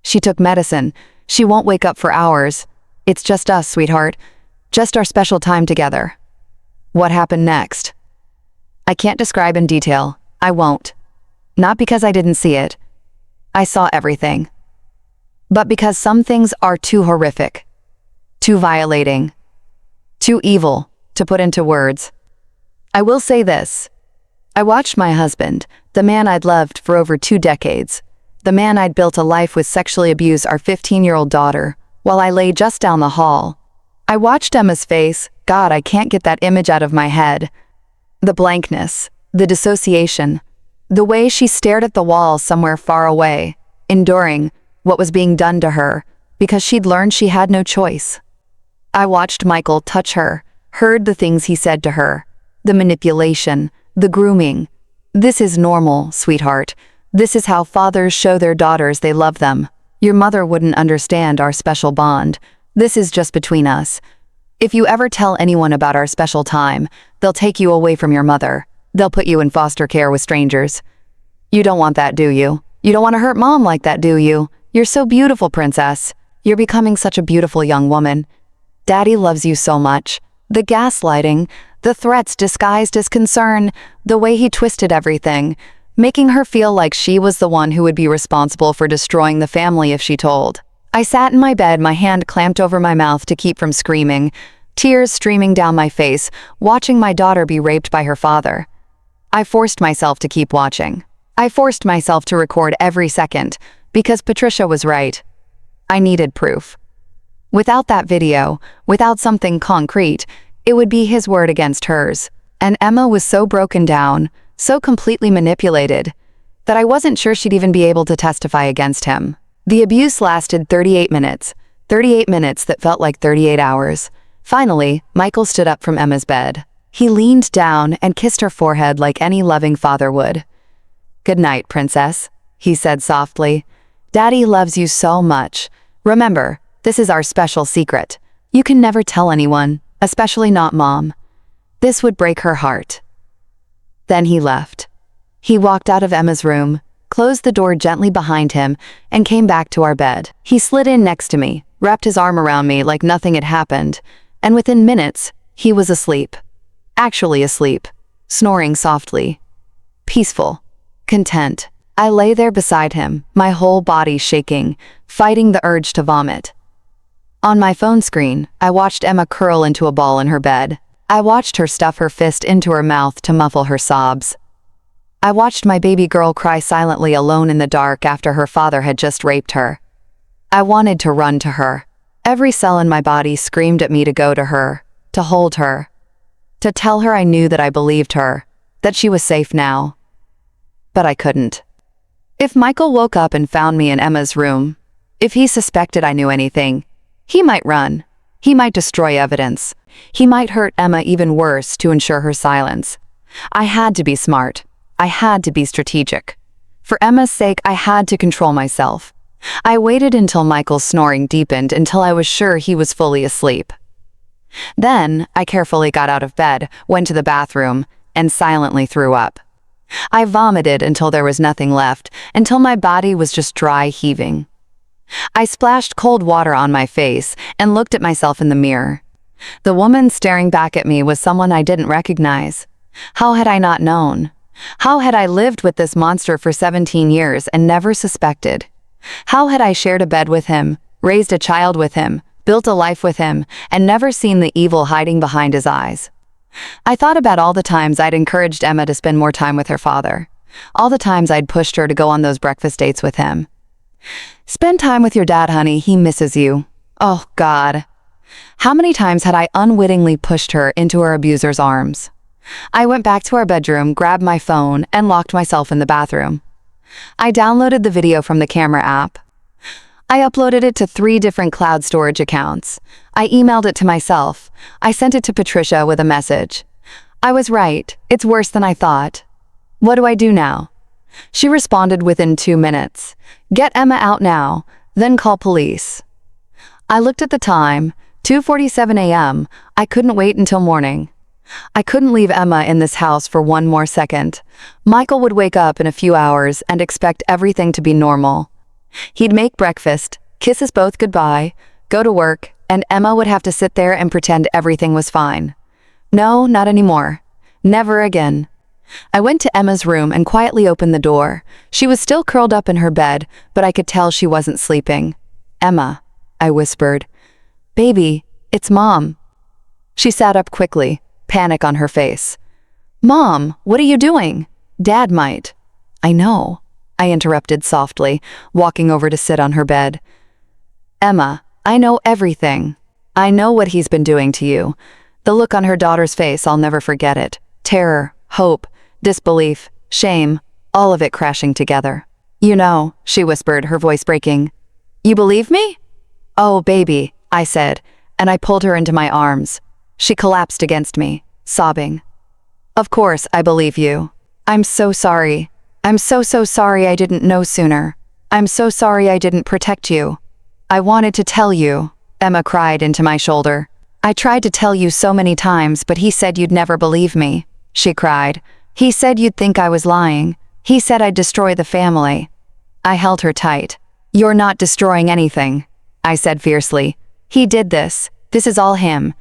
"She took medicine. She won't wake up for hours. It's just us, sweetheart. Just our special time together." What happened next? I can't describe in detail. I won't. Not because I didn't see it. I saw everything. But because some things are too horrific, too violating, too evil to put into words. I will say this. I watched my husband, the man I'd loved for over 2 decades, the man I'd built a life with, sexually abuse our 15-year-old daughter, while I lay just down the hall. I watched Emma's face. God, I can't get that image out of my head. The blankness, the dissociation, the way she stared at the wall somewhere far away, enduring what was being done to her because she'd learned she had no choice. I watched Michael touch her, heard the things he said to her, the manipulation, the grooming. This is normal, sweetheart. This is how fathers show their daughters they love them. Your mother wouldn't understand our special bond. This is just between us. If you ever tell anyone about our special time, they'll take you away from your mother. They'll put you in foster care with strangers. You don't want that, do you? You don't want to hurt Mom like that, do you? You're so beautiful, princess. You're becoming such a beautiful young woman. Daddy loves you so much. The gaslighting, the threats disguised as concern, the way he twisted everything, making her feel like she was the one who would be responsible for destroying the family if she told. I sat in my bed, my hand clamped over my mouth to keep from screaming, tears streaming down my face, watching my daughter be raped by her father. I forced myself to keep watching. I forced myself to record every second, because Patricia was right. I needed proof. Without that video, without something concrete, it would be his word against hers. And Emma was so broken down, so completely manipulated, that I wasn't sure she'd even be able to testify against him. The abuse lasted 38 minutes that felt like 38 hours. Finally, Michael stood up from Emma's bed. He leaned down and kissed her forehead like any loving father would. "Good night, princess," he said softly. "Daddy loves you so much. Remember, this is our special secret. You can never tell anyone, especially not Mom. This would break her heart." Then he left. He walked out of Emma's room, closed the door gently behind him, and came back to our bed. He slid in next to me, wrapped his arm around me like nothing had happened, and within minutes, he was asleep. Actually asleep, snoring softly. Peaceful, content. I lay there beside him, my whole body shaking, fighting the urge to vomit. On my phone screen, I watched Emma curl into a ball in her bed. I watched her stuff her fist into her mouth to muffle her sobs. I watched my baby girl cry silently alone in the dark after her father had just raped her. I wanted to run to her. Every cell in my body screamed at me to go to her, to hold her, to tell her I knew that I believed her, that she was safe now. But I couldn't. If Michael woke up and found me in Emma's room, if he suspected I knew anything, he might run. He might destroy evidence. He might hurt Emma even worse to ensure her silence. I had to be smart. I had to be strategic. For Emma's sake, I had to control myself. I waited until Michael's snoring deepened until I was sure he was fully asleep. Then, I carefully got out of bed, went to the bathroom, and silently threw up. I vomited until there was nothing left, until my body was just dry heaving. I splashed cold water on my face and looked at myself in the mirror. The woman staring back at me was someone I didn't recognize. How had I not known? How had I lived with this monster for 17 years and never suspected? How had I shared a bed with him, raised a child with him, built a life with him, and never seen the evil hiding behind his eyes? I thought about all the times I'd encouraged Emma to spend more time with her father. All the times I'd pushed her to go on those breakfast dates with him. "Spend time with your dad, honey. He misses you." Oh, God. How many times had I unwittingly pushed her into her abuser's arms? I went back to our bedroom, grabbed my phone, and locked myself in the bathroom. I downloaded the video from the camera app. I uploaded it to 3 different cloud storage accounts. I emailed it to myself. I sent it to Patricia with a message. I was right. It's worse than I thought. What do I do now? She responded within 2 minutes. "Get Emma out now, then call police." I looked at the time, 2:47 a.m. I couldn't wait until morning. I couldn't leave Emma in this house for one more second. Michael would wake up in a few hours and expect everything to be normal. He'd make breakfast, kiss us both goodbye, go to work, and Emma would have to sit there and pretend everything was fine. No, not anymore. Never again. I went to Emma's room and quietly opened the door. She was still curled up in her bed, but I could tell she wasn't sleeping. "Emma," I whispered. "Baby, It's Mom. She sat up quickly, panic on her face. Mom, what are you doing? Dad might. I know, I interrupted softly, walking over to sit on her bed. Emma, I know everything. I know what he's been doing to you. The look on her daughter's face, I'll never forget it. Terror, hope, disbelief, shame, all of it crashing together. You know, she whispered, her voice breaking. You believe me? Oh, baby, I said, and I pulled her into my arms. She collapsed against me, sobbing. Of course, I believe you. I'm so sorry. I'm so sorry I didn't know sooner. I'm so sorry I didn't protect you. I wanted to tell you, Emma cried into my shoulder. I tried to tell you so many times, but he said you'd never believe me, she cried. He said you'd think I was lying. He said I'd destroy the family. I held her tight. You're not destroying anything, I said fiercely. He did this. This is all him.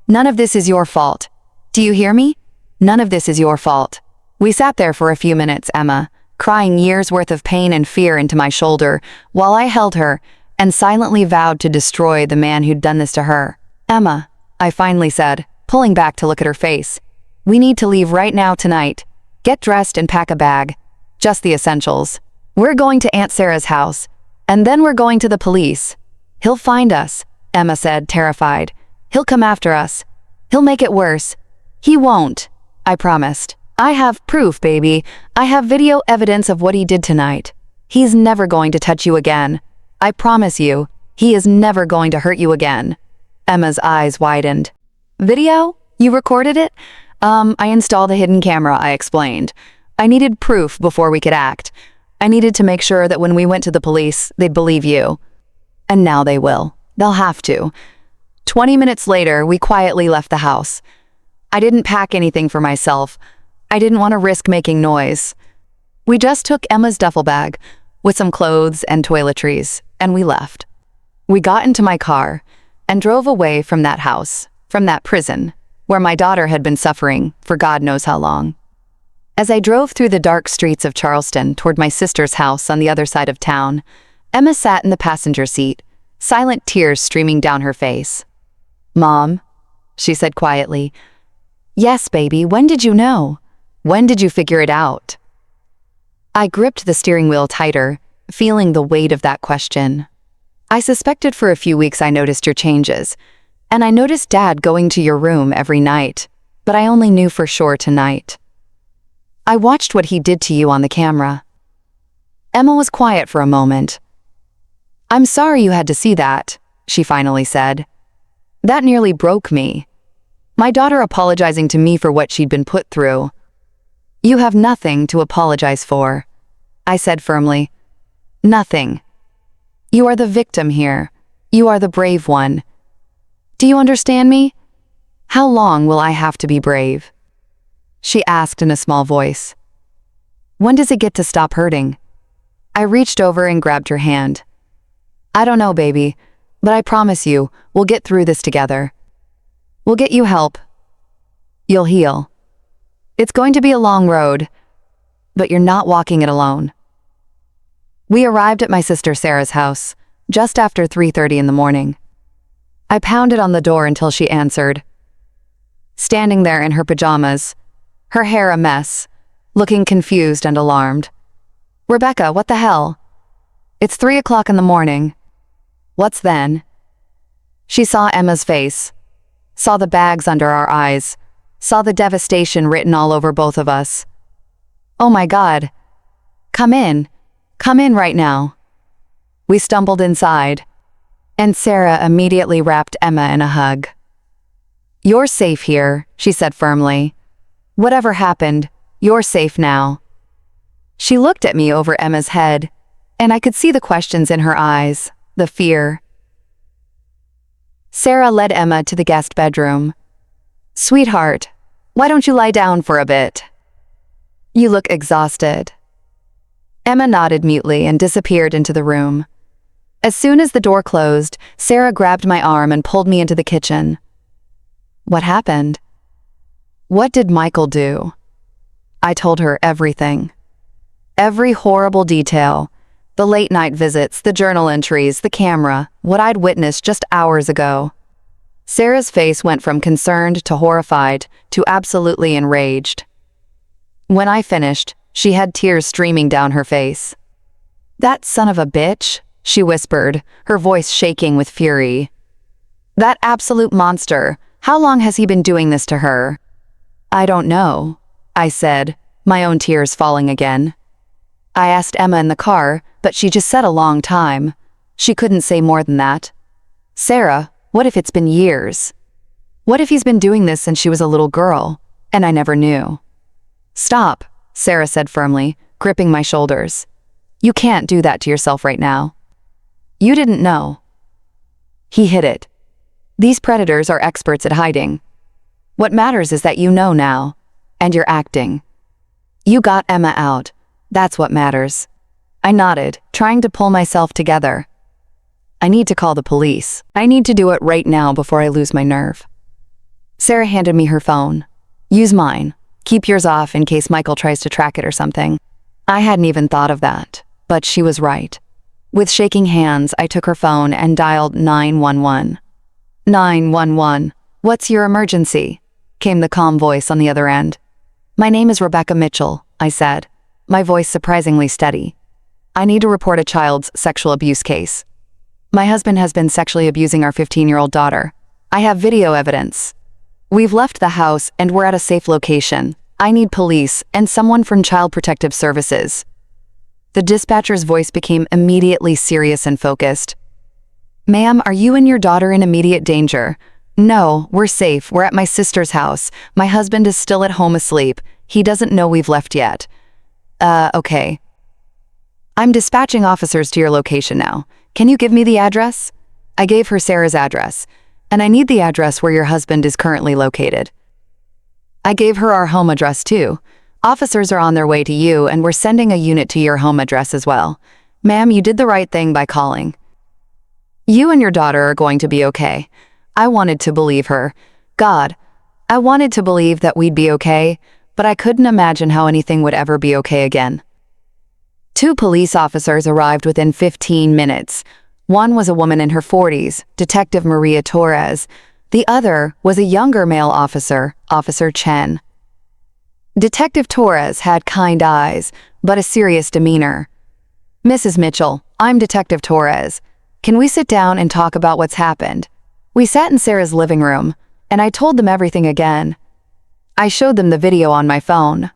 None of this is your fault. Do you hear me? None of this is your fault. We sat there for a few minutes, Emma, crying years' worth of pain and fear into my shoulder, while I held her and silently vowed to destroy the man who'd done this to her. Emma, I finally said, pulling back to look at her face. We need to leave right now tonight. Get dressed and pack a bag. Just the essentials. We're going to Aunt Sarah's house, and then we're going to the police. He'll find us, Emma said, terrified. He'll come after us. He'll make it worse. He won't, I promised. I have proof, baby. I have video evidence of what he did tonight. He's never going to touch you again. I promise you, he is never going to hurt you again. Emma's eyes widened. Video? You recorded it? I installed a hidden camera, I explained. I needed proof before we could act. I needed to make sure that when we went to the police, they'd believe you. And now they will. They'll have to. 20 minutes later, we quietly left the house. I didn't pack anything for myself. I didn't want to risk making noise. We just took Emma's duffel bag with some clothes and toiletries, and we left. We got into my car and drove away from that house, from that prison, where my daughter had been suffering for God knows how long. As I drove through the dark streets of Charleston toward my sister's house on the other side of town, Emma sat in the passenger seat, silent tears streaming down her face. Mom, she said quietly. Yes, baby, when did you know? When did you figure it out? I gripped the steering wheel tighter, feeling the weight of that question. I suspected for a few weeks I noticed your changes, and I noticed Dad going to your room every night, but I only knew for sure tonight. I watched what he did to you on the camera. Emma was quiet for a moment. I'm sorry you had to see that, she finally said. That nearly broke me. My daughter apologizing to me for what she'd been put through. You have nothing to apologize for, I said firmly. Nothing. You are the victim here. You are the brave one. Do you understand me? How long will I have to be brave? She asked in a small voice. When does it get to stop hurting? I reached over and grabbed her hand. I don't know, baby, but I promise you, we'll get through this together. We'll get you help. You'll heal. It's going to be a long road, but you're not walking it alone. We arrived at my sister Sarah's house just after 3:30 in the morning. I pounded on the door until she answered. Standing there in her pajamas, her hair a mess, looking confused and alarmed. Rebecca, what the hell? It's 3 o'clock in the morning. What's then? She saw Emma's face, saw the bags under our eyes, saw the devastation written all over both of us. Oh my God. Come in right now. We stumbled inside, and Sarah immediately wrapped Emma in a hug. You're safe here, she said firmly. Whatever happened, you're safe now. She looked at me over Emma's head, and I could see the questions in her eyes, the fear. Sarah led Emma to the guest bedroom. Sweetheart, why don't you lie down for a bit? You look exhausted. Emma nodded mutely and disappeared into the room. As soon as the door closed, Sarah grabbed my arm and pulled me into the kitchen. What happened? What did Michael do? I told her everything. Every horrible detail. The late-night visits, the journal entries, the camera, what I'd witnessed just hours ago. Sarah's face went from concerned to horrified to absolutely enraged. When I finished, she had tears streaming down her face. "That son of a bitch," she whispered, her voice shaking with fury. "That absolute monster. How long has he been doing this to her?" "I don't know," I said, my own tears falling again. I asked Emma in the car, but she just said a long time. She couldn't say more than that. "Sarah, what if it's been years? What if he's been doing this since she was a little girl, and I never knew?" "Stop," Sarah said firmly, gripping my shoulders. "You can't do that to yourself right now. You didn't know." He hid it. These predators are experts at hiding. What matters is that you know now, and you're acting. You got Emma out. That's what matters. I nodded, trying to pull myself together. I need to call the police. I need to do it right now before I lose my nerve. Sarah handed me her phone. "Use mine. Keep yours off in case Michael tries to track it or something." I hadn't even thought of that, but she was right. With shaking hands, I took her phone and dialed 911. 911. "What's your emergency?" came the calm voice on the other end. "My name is Rebecca Mitchell," I said, my voice surprisingly steady. "I need to report a child's sexual abuse case. My husband has been sexually abusing our 15-year-old daughter. I have video evidence. We've left the house and we're at a safe location. I need police and someone from Child Protective Services." The dispatcher's voice became immediately serious and focused. "Ma'am, are you and your daughter in immediate danger?" "No, we're safe. We're at my sister's house. My husband is still at home asleep. He doesn't know we've left yet." Okay. "I'm dispatching officers to your location now. Can you give me the address?" I gave her Sarah's address, and I need the address where your husband is currently located. I gave her our home address too. "Officers are on their way to you, and we're sending a unit to your home address as well. Ma'am, you did the right thing by calling. You and your daughter are going to be okay." I wanted to believe her. God, I wanted to believe that we'd be okay, but I couldn't imagine how anything would ever be okay again. 2 police officers arrived within 15 minutes. One was a woman in her 40s, Detective Maria Torres. The other was a younger male officer, Officer Chen. Detective Torres had kind eyes, but a serious demeanor. "Mrs. Mitchell, I'm Detective Torres. Can we sit down and talk about what's happened?" We sat in Sarah's living room, and I told them everything again. I showed them the video on my phone.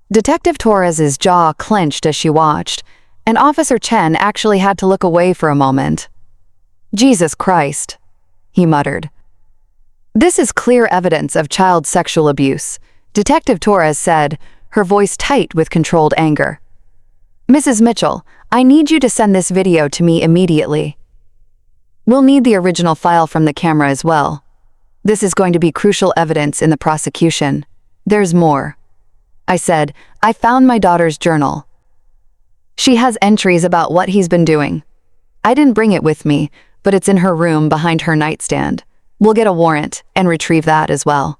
Detective Torres's jaw clenched as she watched, and Officer Chen actually had to look away for a moment. "Jesus Christ," he muttered. "This is clear evidence of child sexual abuse," Detective Torres said, her voice tight with controlled anger. "Mrs. Mitchell, I need you to send this video to me immediately. We'll need the original file from the camera as well. This is going to be crucial evidence in the prosecution. There's more." I said, "I found my daughter's journal. She has entries about what he's been doing. I didn't bring it with me, but it's in her room behind her nightstand. We'll get a warrant and retrieve that as well."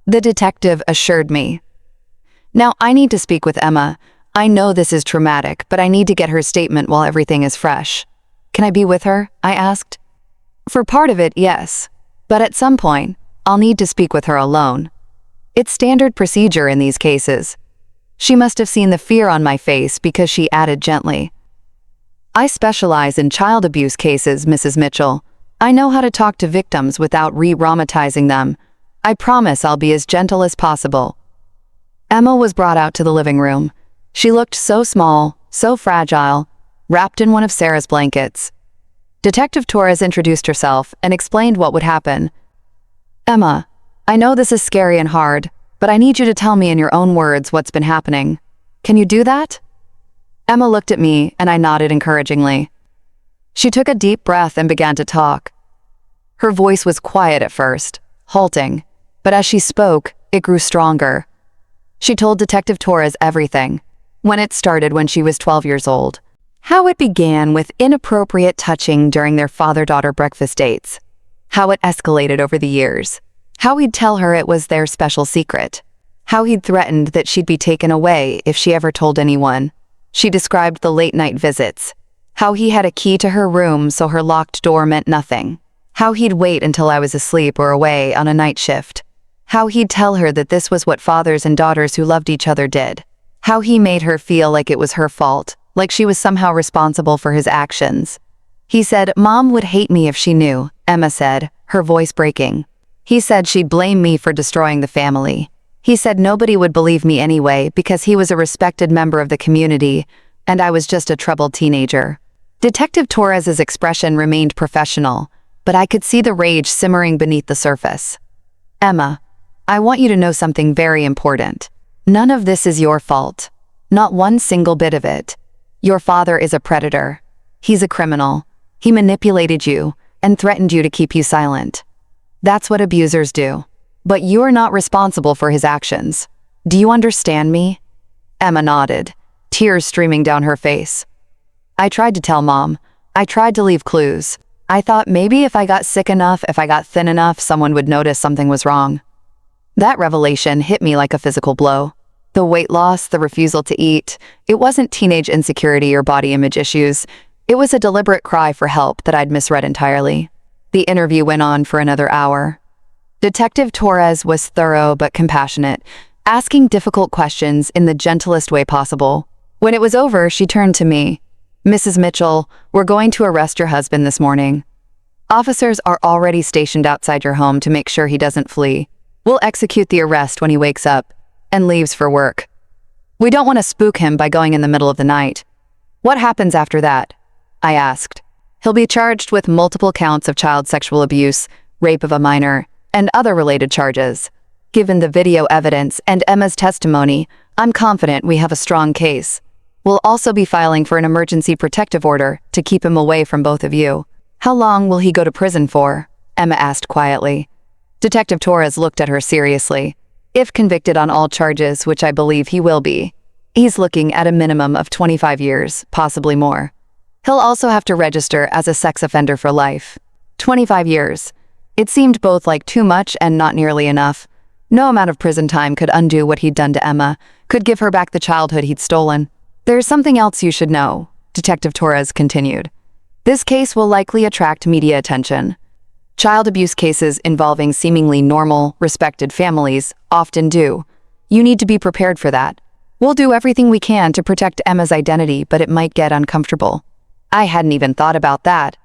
The detective assured me. "Now I need to speak with Emma. I know this is traumatic, but I need to get her statement while everything is fresh." "Can I be with her?" I asked. "For part of it, yes. But at some point, I'll need to speak with her alone. It's standard procedure in these cases." She must have seen the fear on my face because she added gently, "I specialize in child abuse cases, Mrs. Mitchell. I know how to talk to victims without re-traumatizing them. I promise I'll be as gentle as possible." Emma was brought out to the living room. She looked so small, so fragile, wrapped in one of Sarah's blankets. Detective Torres introduced herself and explained what would happen. "Emma, I know this is scary and hard, but I need you to tell me in your own words what's been happening. Can you do that?" Emma looked at me and I nodded encouragingly. She took a deep breath and began to talk. Her voice was quiet at first, halting, but as she spoke, it grew stronger. She told Detective Torres everything, when it started when she was 12 years old. How it began with inappropriate touching during their father-daughter breakfast dates. How it escalated over the years. How he'd tell her it was their special secret. How he'd threatened that she'd be taken away if she ever told anyone. She described the late-night visits. How he had a key to her room so her locked door meant nothing. How he'd wait until I was asleep or away on a night shift. How he'd tell her that this was what fathers and daughters who loved each other did. How he made her feel like it was her fault, like she was somehow responsible for his actions. He said, "Mom would hate me if she knew," Emma said, her voice breaking. He said she'd blame me for destroying the family. He said nobody would believe me anyway because he was a respected member of the community, and I was just a troubled teenager. Detective Torres's expression remained professional, but I could see the rage simmering beneath the surface. "Emma, I want you to know something very important. None of this is your fault. Not one single bit of it. Your father is a predator. He's a criminal. He manipulated you and threatened you to keep you silent. That's what abusers do. But you're not responsible for his actions. Do you understand me?" Emma nodded, tears streaming down her face. "I tried to tell Mom. I tried to leave clues. I thought maybe if I got sick enough, if I got thin enough, someone would notice something was wrong." That revelation hit me like a physical blow. The weight loss, the refusal to eat, it wasn't teenage insecurity or body image issues. It was a deliberate cry for help that I'd misread entirely. The interview went on for another hour. Detective Torres was thorough but compassionate, asking difficult questions in the gentlest way possible. When it was over, she turned to me. "Mrs. Mitchell, we're going to arrest your husband this morning. Officers are already stationed outside your home to make sure he doesn't flee. We'll execute the arrest when he wakes up and leaves for work. We don't want to spook him by going in the middle of the night." "What happens after that?" I asked. "He'll be charged with multiple counts of child sexual abuse, rape of a minor, and other related charges. Given the video evidence and Emma's testimony, I'm confident we have a strong case. We'll also be filing for an emergency protective order to keep him away from both of you." "How long will he go to prison for?" Emma asked quietly. Detective Torres looked at her seriously. "If convicted on all charges, which I believe he will be, he's looking at a minimum of 25 years, possibly more. He'll also have to register as a sex offender for life." 25 years. It seemed both like too much and not nearly enough. No amount of prison time could undo what he'd done to Emma, could give her back the childhood he'd stolen. "There's something else you should know," Detective Torres continued. "This case will likely attract media attention. Child abuse cases involving seemingly normal, respected families often do. You need to be prepared for that. We'll do everything we can to protect Emma's identity, but it might get uncomfortable." I hadn't even thought about that.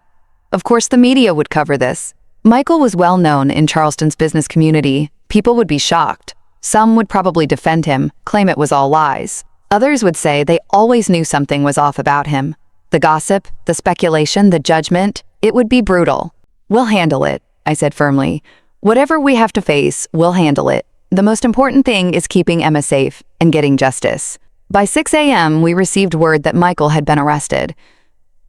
Of course, the media would cover this. Michael was well known in Charleston's business community. People would be shocked. Some would probably defend him, claim it was all lies. Others would say they always knew something was off about him. The gossip, the speculation, the judgment, it would be brutal. "We'll handle it," I said firmly. "Whatever we have to face, we'll handle it. The most important thing is keeping Emma safe and getting justice." By 6 a.m., we received word that Michael had been arrested.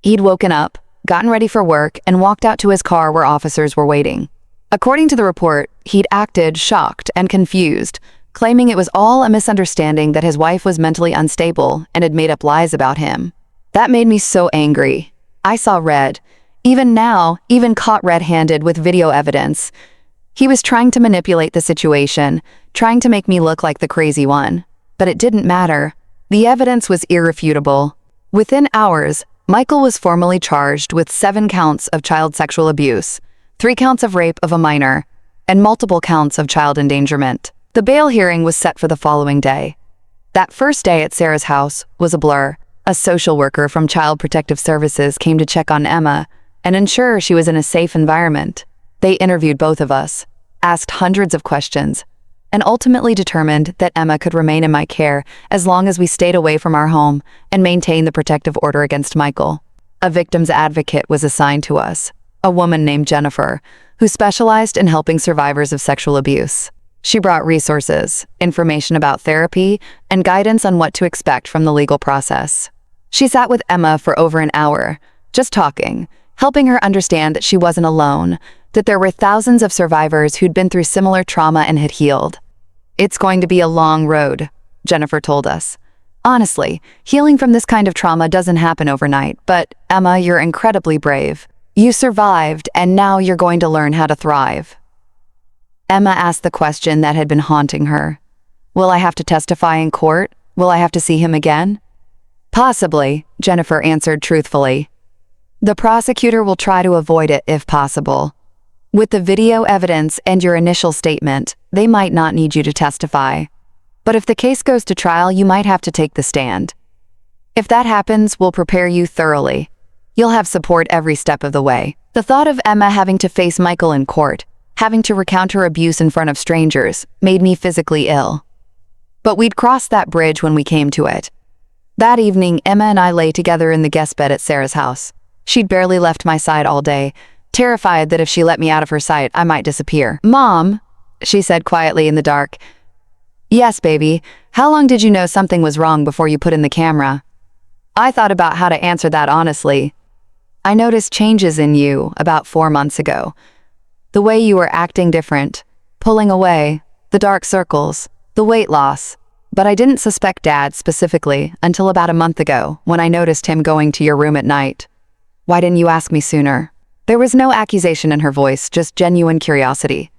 He'd woken up, gotten ready for work, and walked out to his car where officers were waiting. According to the report, he'd acted shocked and confused, claiming it was all a misunderstanding that his wife was mentally unstable and had made up lies about him. That made me so angry. I saw red. Even now, even caught red-handed with video evidence. He was trying to manipulate the situation, trying to make me look like the crazy one. But it didn't matter. The evidence was irrefutable. Within hours, Michael was formally charged with 7 counts of child sexual abuse, 3 counts of rape of a minor, and multiple counts of child endangerment. The bail hearing was set for the following day. That first day at Sarah's house was a blur. A social worker from Child Protective Services came to check on Emma and ensure she was in a safe environment. They interviewed both of us, asked hundreds of questions, and ultimately determined that Emma could remain in my care as long as we stayed away from our home and maintained the protective order against Michael. A victim's advocate was assigned to us, a woman named Jennifer, who specialized in helping survivors of sexual abuse. She brought resources, information about therapy, and guidance on what to expect from the legal process. She sat with Emma for over an hour, just talking, helping her understand that she wasn't alone, that there were thousands of survivors who'd been through similar trauma and had healed. "It's going to be a long road," Jennifer told us. "Honestly, healing from this kind of trauma doesn't happen overnight, but Emma, you're incredibly brave. You survived, and now you're going to learn how to thrive." Emma asked the question that had been haunting her. "Will I have to testify in court? Will I have to see him again?" "Possibly," Jennifer answered truthfully. "The prosecutor will try to avoid it if possible. With the video evidence and your initial statement, they might not need you to testify. But if the case goes to trial, you might have to take the stand. If that happens, we'll prepare you thoroughly. You'll have support every step of the way. The thought of Emma having to face Michael in court, having to recount her abuse in front of strangers, made me physically ill. But we'd crossed that bridge when we came to it. That evening, Emma and I lay together in the guest bed at Sarah's house. She'd barely left my side all day, terrified that if she let me out of her sight, I might disappear. "Mom," she said quietly in the dark. "Yes, baby. How long did you know something was wrong before you put in the camera?" I thought about how to answer that honestly. I noticed changes in you about 4 months ago. The way you were acting different, pulling away, the dark circles, the weight loss. But I didn't suspect Dad specifically until about a month ago when I noticed him going to your room at night. Why didn't you ask me sooner? There was no accusation in her voice, just genuine curiosity.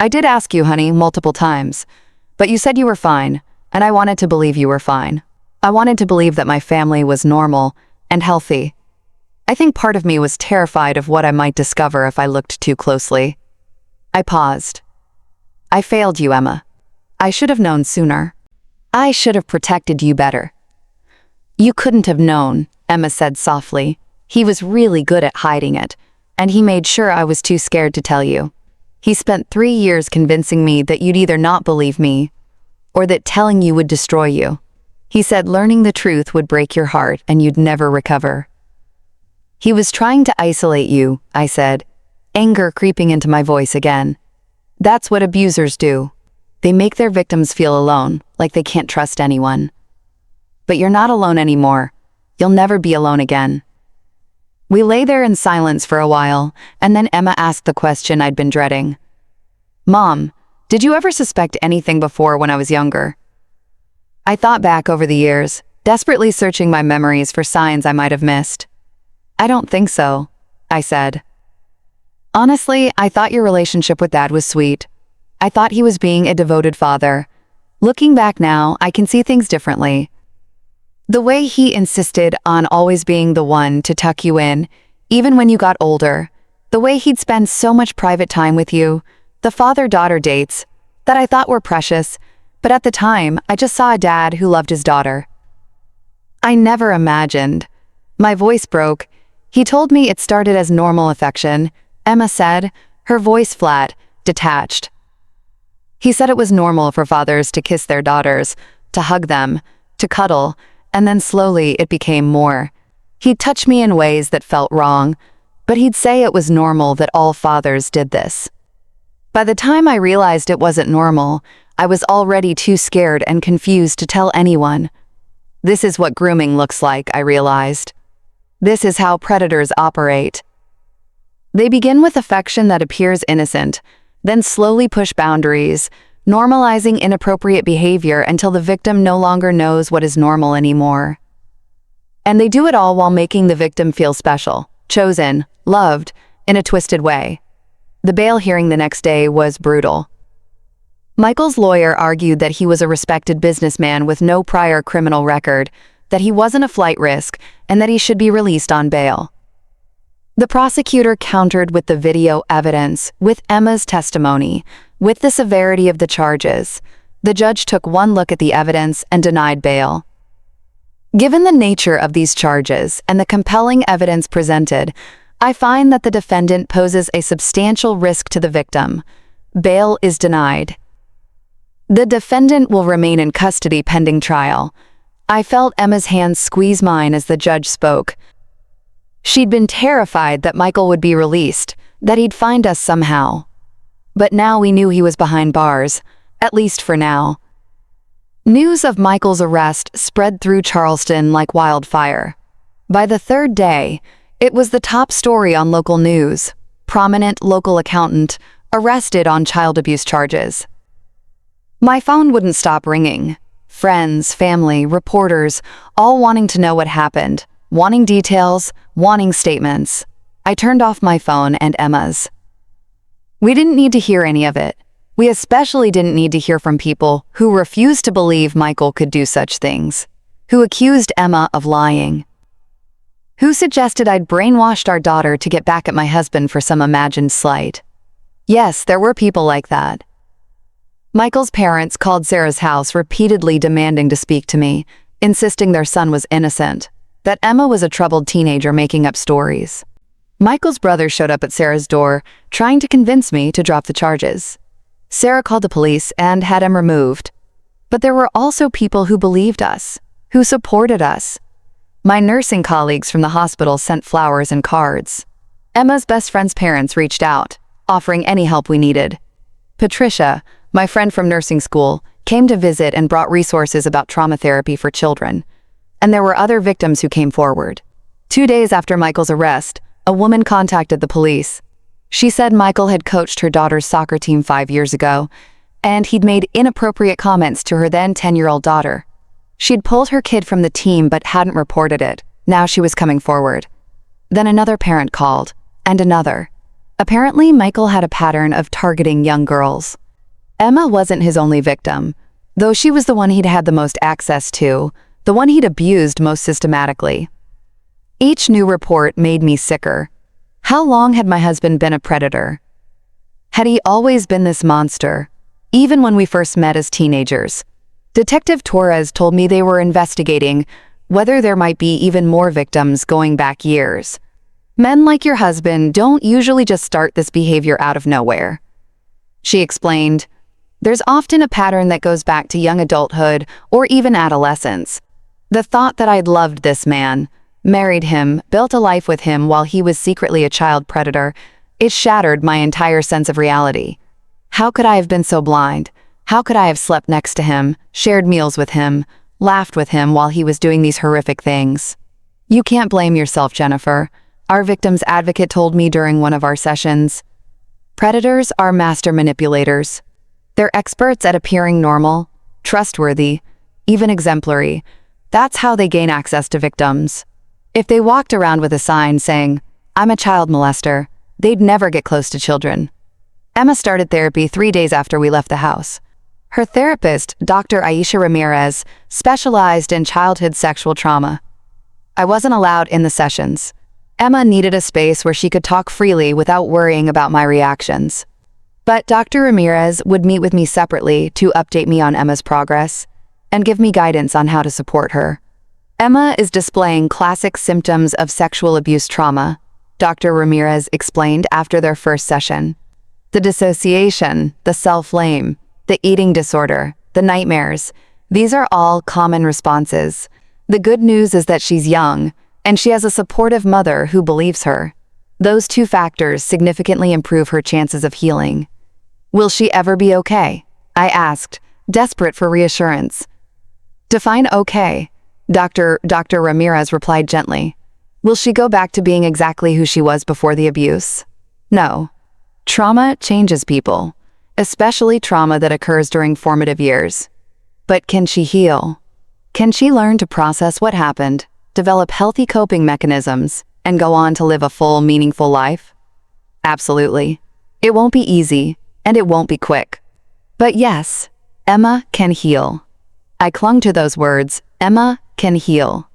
I did ask you, honey, multiple times, but you said you were fine, and I wanted to believe you were fine. I wanted to believe that my family was normal and healthy. I think part of me was terrified of what I might discover if I looked too closely. I paused. I failed you, Emma. I should have known sooner. I should have protected you better. You couldn't have known, Emma said softly. He was really good at hiding it, and he made sure I was too scared to tell you. He spent 3 years convincing me that you'd either not believe me, or that telling you would destroy you. He said learning the truth would break your heart and you'd never recover. He was trying to isolate you, I said, anger creeping into my voice again. That's what abusers do. They make their victims feel alone, like they can't trust anyone. But you're not alone anymore. You'll never be alone again. We lay there in silence for a while, and then Emma asked the question I'd been dreading. Mom, did you ever suspect anything before when I was younger? I thought back over the years, desperately searching my memories for signs I might have missed. I don't think so, I said. Honestly, I thought your relationship with Dad was sweet. I thought he was being a devoted father. Looking back now, I can see things differently. The way he insisted on always being the one to tuck you in, even when you got older, the way he'd spend so much private time with you, the father-daughter dates, that I thought were precious, but at the time, I just saw a dad who loved his daughter. I never imagined. My voice broke. He told me it started as normal affection, Emma said, her voice flat, detached. He said it was normal for fathers to kiss their daughters, to hug them, to cuddle, and then slowly it became more. He'd touch me in ways that felt wrong, but he'd say it was normal that all fathers did this. By the time I realized it wasn't normal, I was already too scared and confused to tell anyone. This is what grooming looks like, I realized. This is how predators operate. They begin with affection that appears innocent, then slowly push boundaries, normalizing inappropriate behavior until the victim no longer knows what is normal anymore. And they do it all while making the victim feel special, chosen, loved, in a twisted way. The bail hearing the next day was brutal. Michael's lawyer argued that he was a respected businessman with no prior criminal record, that he wasn't a flight risk, and that he should be released on bail. The prosecutor countered with the video evidence, with Emma's testimony, with the severity of the charges. The judge took one look at the evidence and denied bail. Given the nature of these charges and the compelling evidence presented, I find that the defendant poses a substantial risk to the victim. Bail is denied. The defendant will remain in custody pending trial. I felt Emma's hands squeeze mine as the judge spoke. She'd been terrified that Michael would be released, that he'd find us somehow. But now we knew he was behind bars, at least for now. News of Michael's arrest spread through Charleston like wildfire. By the third day, it was the top story on local news. Prominent local accountant arrested on child abuse charges. My phone wouldn't stop ringing. Friends, family, reporters, all wanting to know what happened, wanting details, wanting statements. I turned off my phone and Emma's. We didn't need to hear any of it. We especially didn't need to hear from people who refused to believe Michael could do such things, who accused Emma of lying, who suggested I'd brainwashed our daughter to get back at my husband for some imagined slight. Yes, there were people like that. Michael's parents called Sarah's house repeatedly demanding to speak to me, insisting their son was innocent, that Emma was a troubled teenager making up stories. Michael's brother showed up at Sarah's door, trying to convince me to drop the charges. Sarah called the police and had him removed. But there were also people who believed us, who supported us. My nursing colleagues from the hospital sent flowers and cards. Emma's best friend's parents reached out, offering any help we needed. Patricia, my friend from nursing school, came to visit and brought resources about trauma therapy for children. And there were other victims who came forward. 2 days after Michael's arrest, a woman contacted the police. She said Michael had coached her daughter's soccer team 5 years ago, and he'd made inappropriate comments to her then 10-year-old daughter. She'd pulled her kid from the team but hadn't reported it. Now she was coming forward. Then another parent called, and another. Apparently, Michael had a pattern of targeting young girls. Emma wasn't his only victim, though she was the one he'd had the most access to, the one he'd abused most systematically. Each new report made me sicker. How long had my husband been a predator? Had he always been this monster, even when we first met as teenagers? Detective Torres told me they were investigating whether there might be even more victims going back years. Men like your husband don't usually just start this behavior out of nowhere. She explained, there's often a pattern that goes back to young adulthood or even adolescence. The thought that I'd loved this man, married him, built a life with him while he was secretly a child predator, it shattered my entire sense of reality. How could I have been so blind? How could I have slept next to him, shared meals with him, laughed with him while he was doing these horrific things? You can't blame yourself, Jennifer. Our victim's advocate told me during one of our sessions. Predators are master manipulators. They're experts at appearing normal, trustworthy, even exemplary. That's how they gain access to victims. If they walked around with a sign saying, "I'm a child molester," they'd never get close to children. Emma started therapy 3 days after we left the house. Her therapist, Dr. Aisha Ramirez, specialized in childhood sexual trauma. I wasn't allowed in the sessions. Emma needed a space where she could talk freely without worrying about my reactions. But Dr. Ramirez would meet with me separately to update me on Emma's progress and give me guidance on how to support her. Emma is displaying classic symptoms of sexual abuse trauma, Dr. Ramirez explained after their first session. The dissociation, the self-blame, the eating disorder, the nightmares, these are all common responses. The good news is that she's young, and she has a supportive mother who believes her. Those 2 factors significantly improve her chances of healing. Will she ever be okay? I asked, desperate for reassurance. Define okay, Dr. Ramirez replied gently. Will she go back to being exactly who she was before the abuse? No. Trauma changes people, especially trauma that occurs during formative years. But can she heal? Can she learn to process what happened, develop healthy coping mechanisms, and go on to live a full, meaningful life? Absolutely. It won't be easy, and it won't be quick. But yes, Emma can heal. I clung to those words, Emma can heal.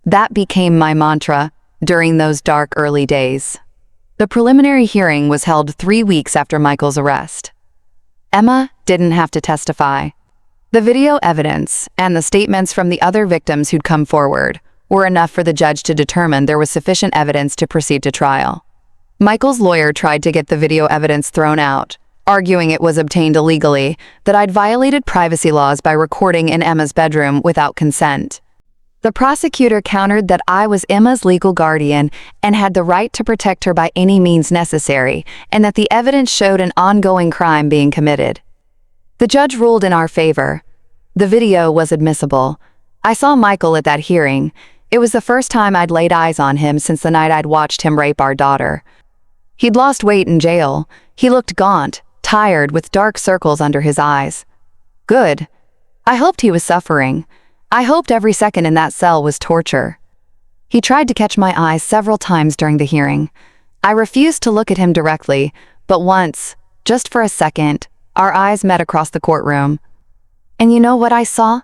That became my mantra during those dark early days. The preliminary hearing was held 3 weeks after Michael's arrest. Emma didn't have to testify. The video evidence and the statements from the other victims who'd come forward were enough for the judge to determine there was sufficient evidence to proceed to trial. Michael's lawyer tried to get the video evidence thrown out, arguing it was obtained illegally, that I'd violated privacy laws by recording in Emma's bedroom without consent. The prosecutor countered that I was Emma's legal guardian and had the right to protect her by any means necessary, and that the evidence showed an ongoing crime being committed. The judge ruled in our favor. The video was admissible. I saw Michael at that hearing. It was the first time I'd laid eyes on him since the night I'd watched him rape our daughter. He'd lost weight in jail. He looked gaunt, tired, with dark circles under his eyes. Good. I hoped he was suffering. I hoped every second in that cell was torture. He tried to catch my eyes several times during the hearing. I refused to look at him directly, but once, just for a second, our eyes met across the courtroom. And you know what I saw?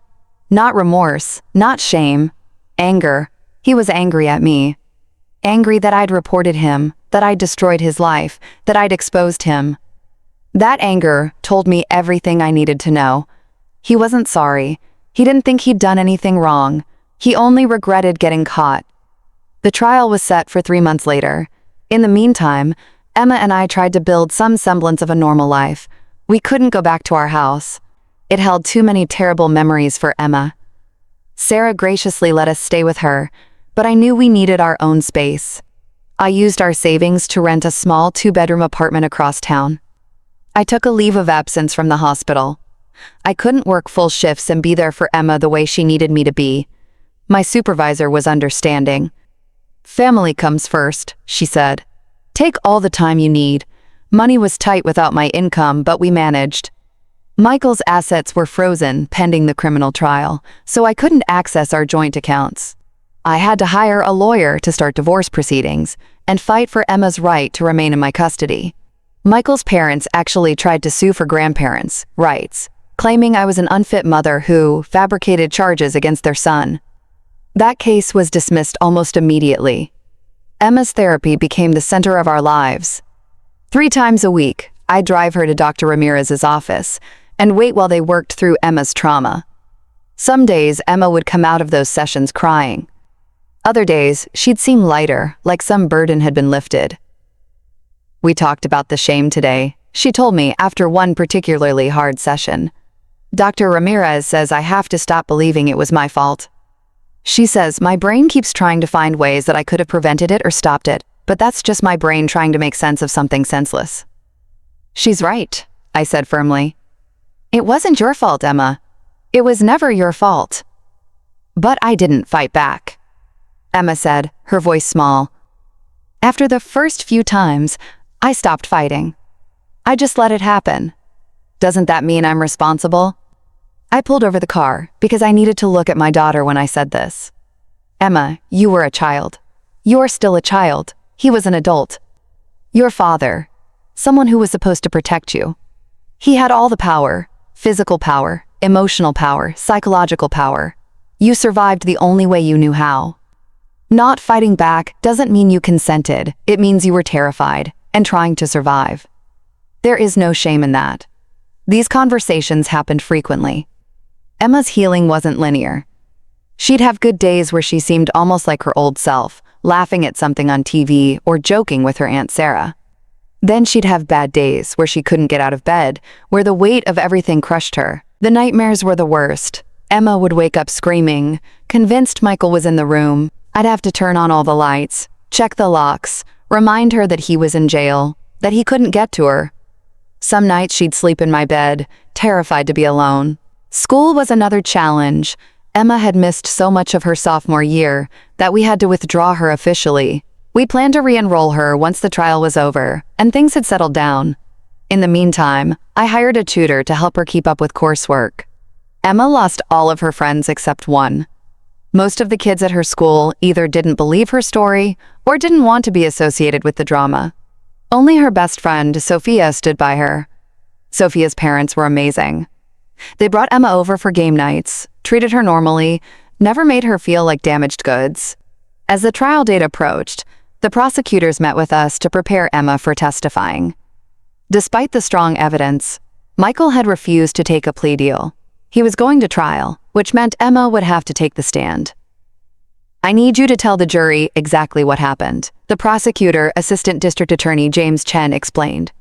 Not remorse, not shame, anger. He was angry at me. Angry that I'd reported him, that I'd destroyed his life, that I'd exposed him. That anger told me everything I needed to know. He wasn't sorry. He didn't think he'd done anything wrong. He only regretted getting caught. The trial was set for 3 months later. In the meantime, Emma and I tried to build some semblance of a normal life. We couldn't go back to our house. It held too many terrible memories for Emma. Sarah graciously let us stay with her, but I knew we needed our own space. I used our savings to rent a small 2-bedroom apartment across town. I took a leave of absence from the hospital. I couldn't work full shifts and be there for Emma the way she needed me to be. My supervisor was understanding. "Family comes first," she said. "Take all the time you need." Money was tight without my income, but we managed. Michael's assets were frozen pending the criminal trial, so I couldn't access our joint accounts. I had to hire a lawyer to start divorce proceedings and fight for Emma's right to remain in my custody. Michael's parents actually tried to sue for grandparents' rights, claiming I was an unfit mother who fabricated charges against their son. That case was dismissed almost immediately. Emma's therapy became the center of our lives. 3 times a week, I'd drive her to Dr. Ramirez's office and wait while they worked through Emma's trauma. Some days, Emma would come out of those sessions crying. Other days, she'd seem lighter, like some burden had been lifted. "We talked about the shame today," she told me after one particularly hard session. "Dr. Ramirez says I have to stop believing it was my fault. She says my brain keeps trying to find ways that I could have prevented it or stopped it, but that's just my brain trying to make sense of something senseless." "She's right," I said firmly. "It wasn't your fault, Emma. It was never your fault." But I didn't fight back. Emma said, her voice small. "After the first few times, I stopped fighting. I just let it happen. Doesn't that mean I'm responsible?" I pulled over the car because I needed to look at my daughter when I said this. "Emma, you were a child. You're still a child. He was an adult. Your father, someone who was supposed to protect you. He had all the power, physical power, emotional power, psychological power. You survived the only way you knew how. Not fighting back doesn't mean you consented. It means you were terrified and trying to survive. There is no shame in that." These conversations happened frequently. Emma's healing wasn't linear. She'd have good days where she seemed almost like her old self, laughing at something on TV or joking with her Aunt Sarah. Then she'd have bad days where she couldn't get out of bed, where the weight of everything crushed her. The nightmares were the worst. Emma would wake up screaming, convinced Michael was in the room. I'd have to turn on all the lights, check the locks, remind her that he was in jail, that he couldn't get to her. Some nights she'd sleep in my bed, terrified to be alone. School was another challenge. Emma had missed so much of her sophomore year that we had to withdraw her officially. We planned to re-enroll her once the trial was over, and things had settled down. In the meantime, I hired a tutor to help her keep up with coursework. Emma lost all of her friends except one. Most of the kids at her school either didn't believe her story or didn't want to be associated with the drama. Only her best friend, Sophia, stood by her. Sophia's parents were amazing. They brought Emma over for game nights, treated her normally, never made her feel like damaged goods. As the trial date approached, the prosecutors met with us to prepare Emma for testifying. Despite the strong evidence, Michael had refused to take a plea deal. He was going to trial, which meant Emma would have to take the stand. "I need you to tell the jury exactly what happened," the prosecutor, Assistant District Attorney James Chen, explained.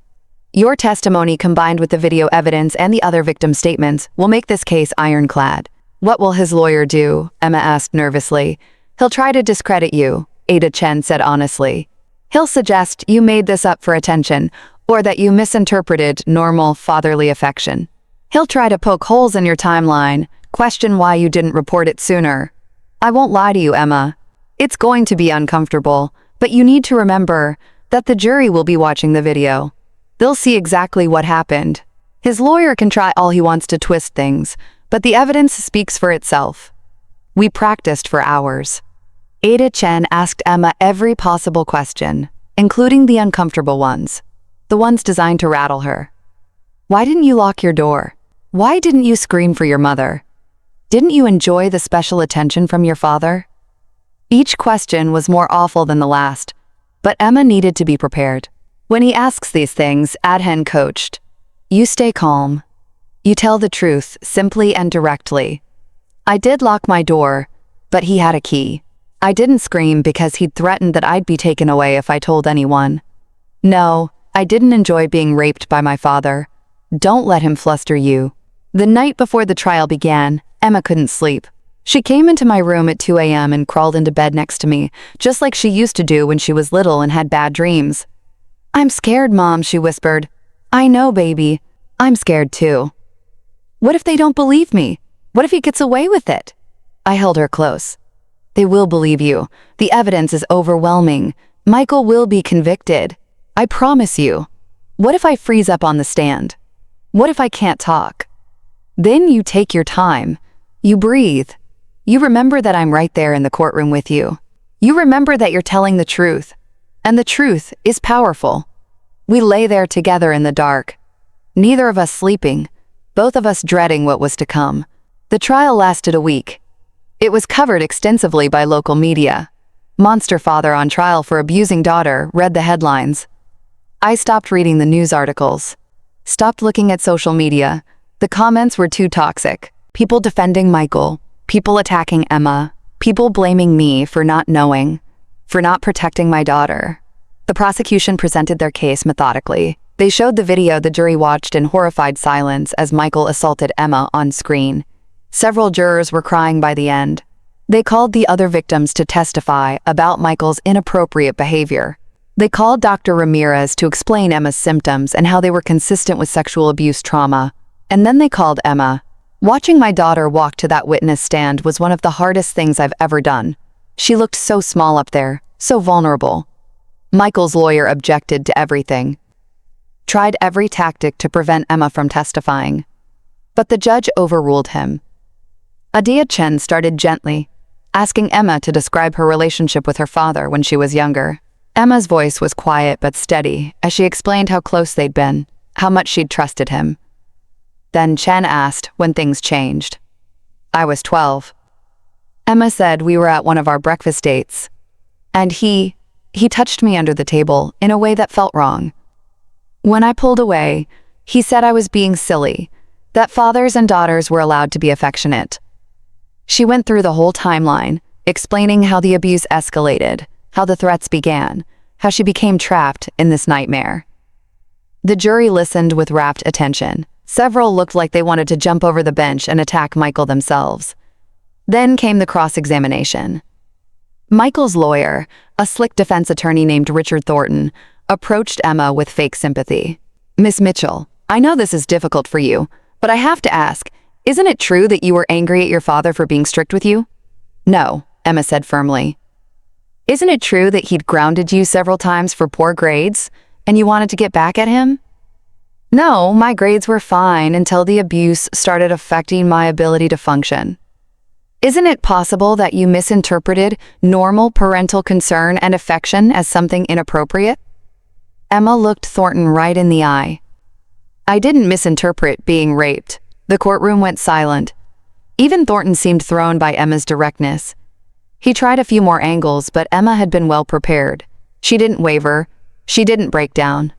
"Your testimony combined with the video evidence and the other victim statements will make this case ironclad." "What will his lawyer do?" Emma asked nervously. "He'll try to discredit you," Ada Chen said honestly. "He'll suggest you made this up for attention or that you misinterpreted normal fatherly affection. He'll try to poke holes in your timeline, question why you didn't report it sooner. I won't lie to you, Emma. It's going to be uncomfortable, but you need to remember that the jury will be watching the video. They'll see exactly what happened. His lawyer can try all he wants to twist things, but the evidence speaks for itself." We practiced for hours. Ada Chen asked Emma every possible question, including the uncomfortable ones, the ones designed to rattle her. Why didn't you lock your door? Why didn't you scream for your mother? Didn't you enjoy the special attention from your father? Each question was more awful than the last, but Emma needed to be prepared. When he asks these things, Adhen coached. You stay calm. You tell the truth simply and directly. I did lock my door, but he had a key. I didn't scream because he'd threatened that I'd be taken away if I told anyone. No, I didn't enjoy being raped by my father. Don't let him fluster you. The night before the trial began, Emma couldn't sleep. She came into my room at 2 a.m. and crawled into bed next to me, just like she used to do when she was little and had bad dreams. "I'm scared, Mom," she whispered. "I know, baby. I'm scared too." "What if they don't believe me? What if he gets away with it?" I held her close. "They will believe you. The evidence is overwhelming. Michael will be convicted. I promise you. What if I freeze up on the stand? What if I can't talk? Then you take your time. You breathe. You remember that I'm right there in the courtroom with you. You remember that you're telling the truth. And the truth is powerful." We lay there together in the dark, neither of us sleeping, both of us dreading what was to come. The trial lasted a week. It was covered extensively by local media. "Monster father on trial for abusing daughter," read the headlines. I stopped reading the news articles, stopped looking at social media. The comments were too toxic. People defending Michael, people attacking Emma, people blaming me for not knowing, for not protecting my daughter. The prosecution presented their case methodically. They showed the video the jury watched in horrified silence as Michael assaulted Emma on screen. Several jurors were crying by the end. They called the other victims to testify about Michael's inappropriate behavior. They called Dr. Ramirez to explain Emma's symptoms and how they were consistent with sexual abuse trauma. And then they called Emma. Watching my daughter walk to that witness stand was one of the hardest things I've ever done. She looked so small up there, so vulnerable. Michael's lawyer objected to everything, tried every tactic to prevent Emma from testifying. But the judge overruled him. Adia Chen started gently, asking Emma to describe her relationship with her father when she was younger. Emma's voice was quiet but steady as she explained how close they'd been, how much she'd trusted him. Then Chen asked when things changed. "I was 12. Emma said we were at one of our breakfast dates, and he touched me under the table in a way that felt wrong. When I pulled away, he said I was being silly, that fathers and daughters were allowed to be affectionate." She went through the whole timeline, explaining how the abuse escalated, how the threats began, how she became trapped in this nightmare. The jury listened with rapt attention. Several looked like they wanted to jump over the bench and attack Michael themselves. Then came the cross-examination. Michael's lawyer, a slick defense attorney named Richard Thornton, approached Emma with fake sympathy. "Miss Mitchell, I know this is difficult for you, but I have to ask, isn't it true that you were angry at your father for being strict with you?" "No," Emma said firmly. "Isn't it true that he'd grounded you several times for poor grades, and you wanted to get back at him?" "No, my grades were fine until the abuse started affecting my ability to function." "Isn't it possible that you misinterpreted normal parental concern and affection as something inappropriate?" Emma looked Thornton right in the eye. "I didn't misinterpret being raped." The courtroom went silent. Even Thornton seemed thrown by Emma's directness. He tried a few more angles, but Emma had been well prepared. She didn't waver. She didn't break down.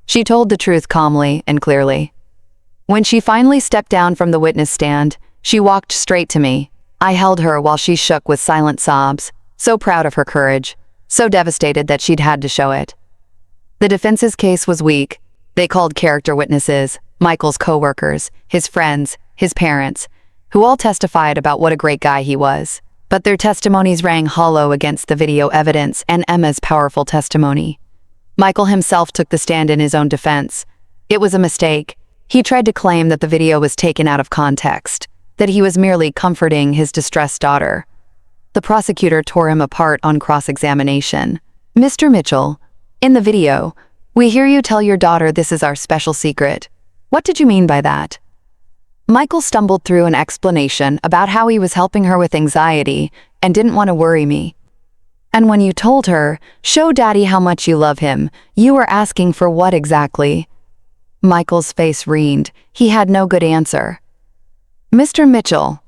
She told the truth calmly and clearly. When she finally stepped down from the witness stand, she walked straight to me. I held her while she shook with silent sobs, so proud of her courage, so devastated that she'd had to show it. The defense's case was weak. They called character witnesses, Michael's co-workers, his friends, his parents, who all testified about what a great guy he was. But their testimonies rang hollow against the video evidence and Emma's powerful testimony. Michael himself took the stand in his own defense. It was a mistake. He tried to claim that the video was taken out of context, that he was merely comforting his distressed daughter. The prosecutor tore him apart on cross-examination. "Mr. Mitchell, in the video, we hear you tell your daughter this is our special secret. What did you mean by that?" Michael stumbled through an explanation about how he was helping her with anxiety and didn't want to worry me. "And when you told her, show Daddy how much you love him, you were asking for what exactly?" Michael's face wrined. He had no good answer. "Mr. Mitchell,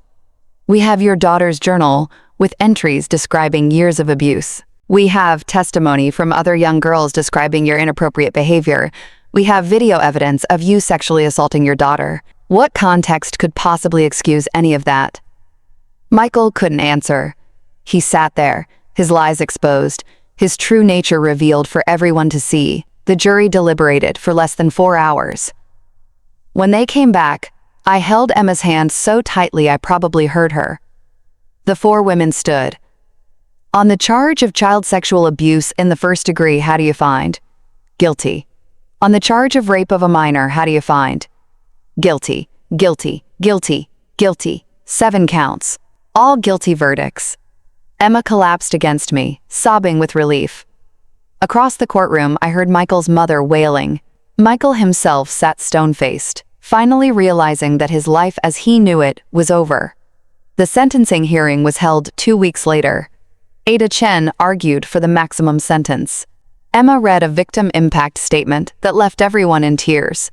we have your daughter's journal with entries describing years of abuse. We have testimony from other young girls describing your inappropriate behavior, We have video evidence of you sexually assaulting your daughter. What context could possibly excuse any of that?" Michael couldn't answer. He sat there, his lies exposed, his true nature revealed for everyone to see. The jury deliberated for less than 4 hours. When they came back, I held Emma's hand so tightly I probably hurt her. The 4 women stood. "On the charge of child sexual abuse in the first degree, how do you find?" "Guilty." "On the charge of rape of a minor, how do you find?" "Guilty, guilty, guilty, guilty." 7 counts. All guilty verdicts. Emma collapsed against me, sobbing with relief. Across the courtroom, I heard Michael's mother wailing. Michael himself sat stone-faced, finally realizing that his life as he knew it was over. The sentencing hearing was held 2 weeks later. Ada Chen argued for the maximum sentence. Emma read a victim impact statement that left everyone in tears.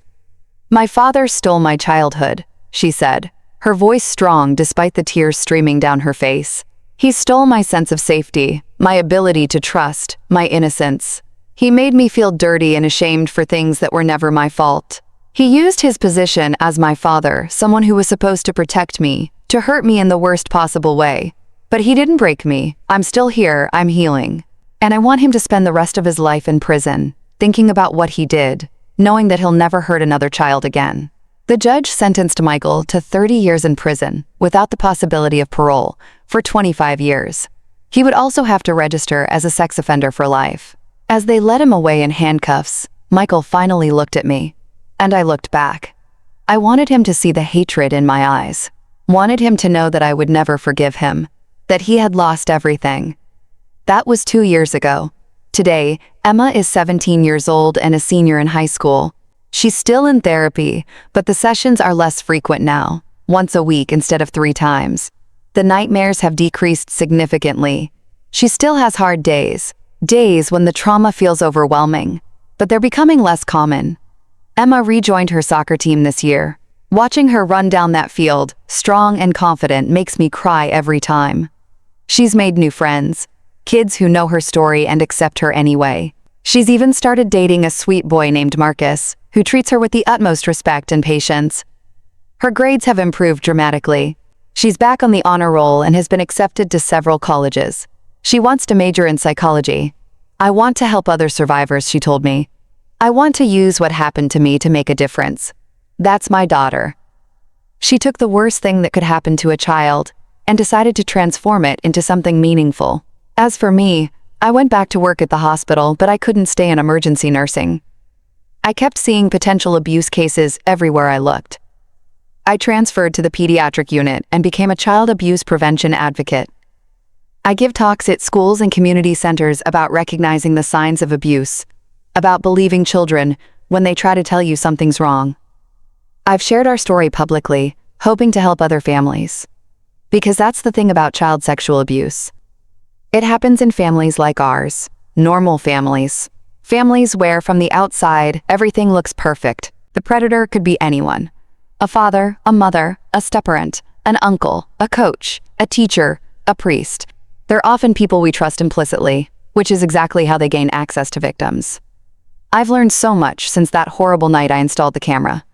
"My father stole my childhood," she said, her voice strong despite the tears streaming down her face. "He stole my sense of safety, my ability to trust, my innocence. He made me feel dirty and ashamed for things that were never my fault. He used his position as my father, someone who was supposed to protect me, to hurt me in the worst possible way. But he didn't break me. I'm still here, I'm healing. And I want him to spend the rest of his life in prison, thinking about what he did, knowing that he'll never hurt another child again." The judge sentenced Michael to 30 years in prison, without the possibility of parole, for 25 years. He would also have to register as a sex offender for life. As they led him away in handcuffs, Michael finally looked at me, and I looked back. I wanted him to see the hatred in my eyes, wanted him to know that I would never forgive him, that he had lost everything. That was 2 years ago. Today, Emma is 17 years old and a senior in high school. She's still in therapy, but the sessions are less frequent now, once a week instead of 3 times. The nightmares have decreased significantly. She still has hard days when the trauma feels overwhelming, but they're becoming less common. Emma rejoined her soccer team this year. Watching her run down that field, strong and confident, makes me cry every time. She's made new friends, kids who know her story and accept her anyway. She's even started dating a sweet boy named Marcus, who treats her with the utmost respect and patience. Her grades have improved dramatically. She's back on the honor roll and has been accepted to several colleges. She wants to major in psychology. "I want to help other survivors," she told me. "I want to use what happened to me to make a difference. That's my daughter." She took the worst thing that could happen to a child and decided to transform it into something meaningful. As for me, I went back to work at the hospital, but I couldn't stay in emergency nursing. I kept seeing potential abuse cases everywhere I looked. I transferred to the pediatric unit and became a child abuse prevention advocate. I give talks at schools and community centers about recognizing the signs of abuse, about believing children when they try to tell you something's wrong. I've shared our story publicly, hoping to help other families. Because that's the thing about child sexual abuse. It happens in families like ours, normal families. Families where, from the outside, everything looks perfect. The predator could be anyone. A father, a mother, a step-parent, an uncle, a coach, a teacher, a priest. They're often people we trust implicitly, which is exactly how they gain access to victims. I've learned so much since that horrible night I installed the camera.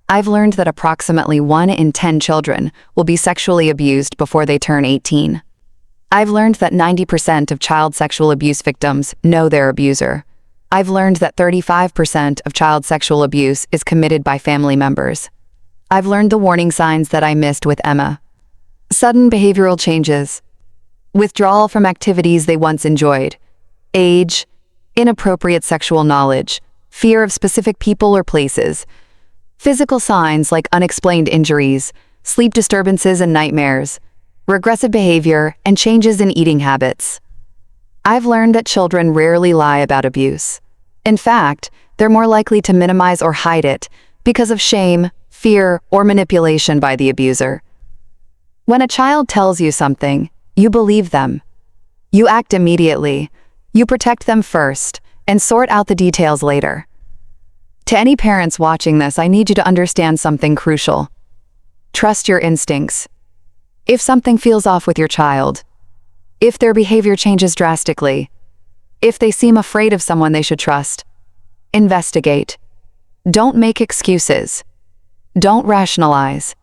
I've learned that approximately 1 in 10 children will be sexually abused before they turn 18. I've learned that 90% of child sexual abuse victims know their abuser. I've learned that 35% of child sexual abuse is committed by family members. I've learned the warning signs that I missed with Emma. Sudden behavioral changes, withdrawal from activities they once enjoyed, age, inappropriate sexual knowledge, fear of specific people or places, physical signs like unexplained injuries, sleep disturbances and nightmares, regressive behavior, and changes in eating habits. I've learned that children rarely lie about abuse. In fact, they're more likely to minimize or hide it because of shame, fear, or manipulation by the abuser. When a child tells you something, you believe them. You act immediately. You protect them first and sort out the details later. To any parents watching this, I need you to understand something crucial. Trust your instincts. If something feels off with your child, if their behavior changes drastically, if they seem afraid of someone they should trust, investigate. Don't make excuses. Don't rationalize.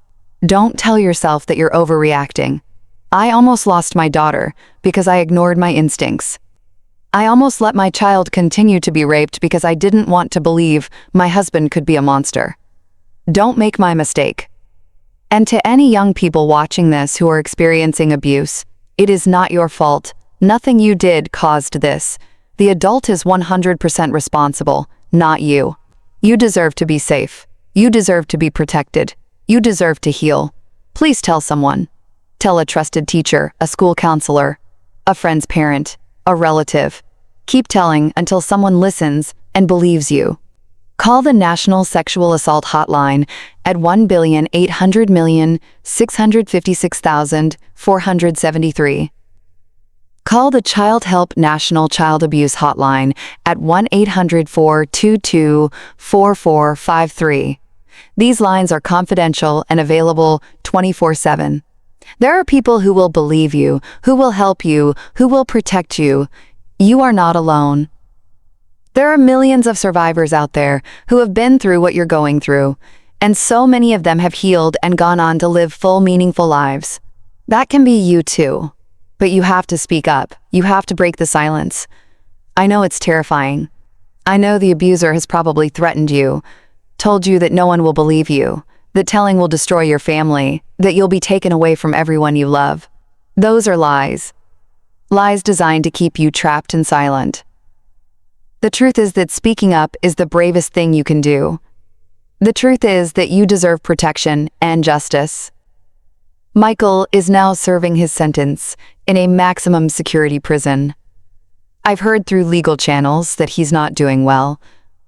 Don't tell yourself that you're overreacting. I almost lost my daughter because I ignored my instincts. I almost let my child continue to be raped because I didn't want to believe my husband could be a monster. Don't make my mistake. And to any young people watching this who are experiencing abuse, it is not your fault. Nothing you did caused this. The adult is 100% responsible, not you. You deserve to be safe. You deserve to be protected. You deserve to heal. Please tell someone. Tell a trusted teacher, a school counselor, a friend's parent, a relative. Keep telling until someone listens and believes you. Call the National Sexual Assault Hotline at 1,800,656,473. Call the Child Help National Child Abuse Hotline at 1-800-422-4453. These lines are confidential and available 24/7. There are people who will believe you, who will help you, who will protect you. You are not alone. There are millions of survivors out there who have been through what you're going through, and so many of them have healed and gone on to live full, meaningful lives. That can be you too. But you have to speak up. You have to break the silence. I know it's terrifying. I know the abuser has probably threatened you, told you that no one will believe you, that telling will destroy your family, that you'll be taken away from everyone you love. Those are lies. Lies designed to keep you trapped and silent. The truth is that speaking up is the bravest thing you can do. The truth is that you deserve protection and justice. Michael is now serving his sentence in a maximum security prison. I've heard through legal channels that he's not doing well.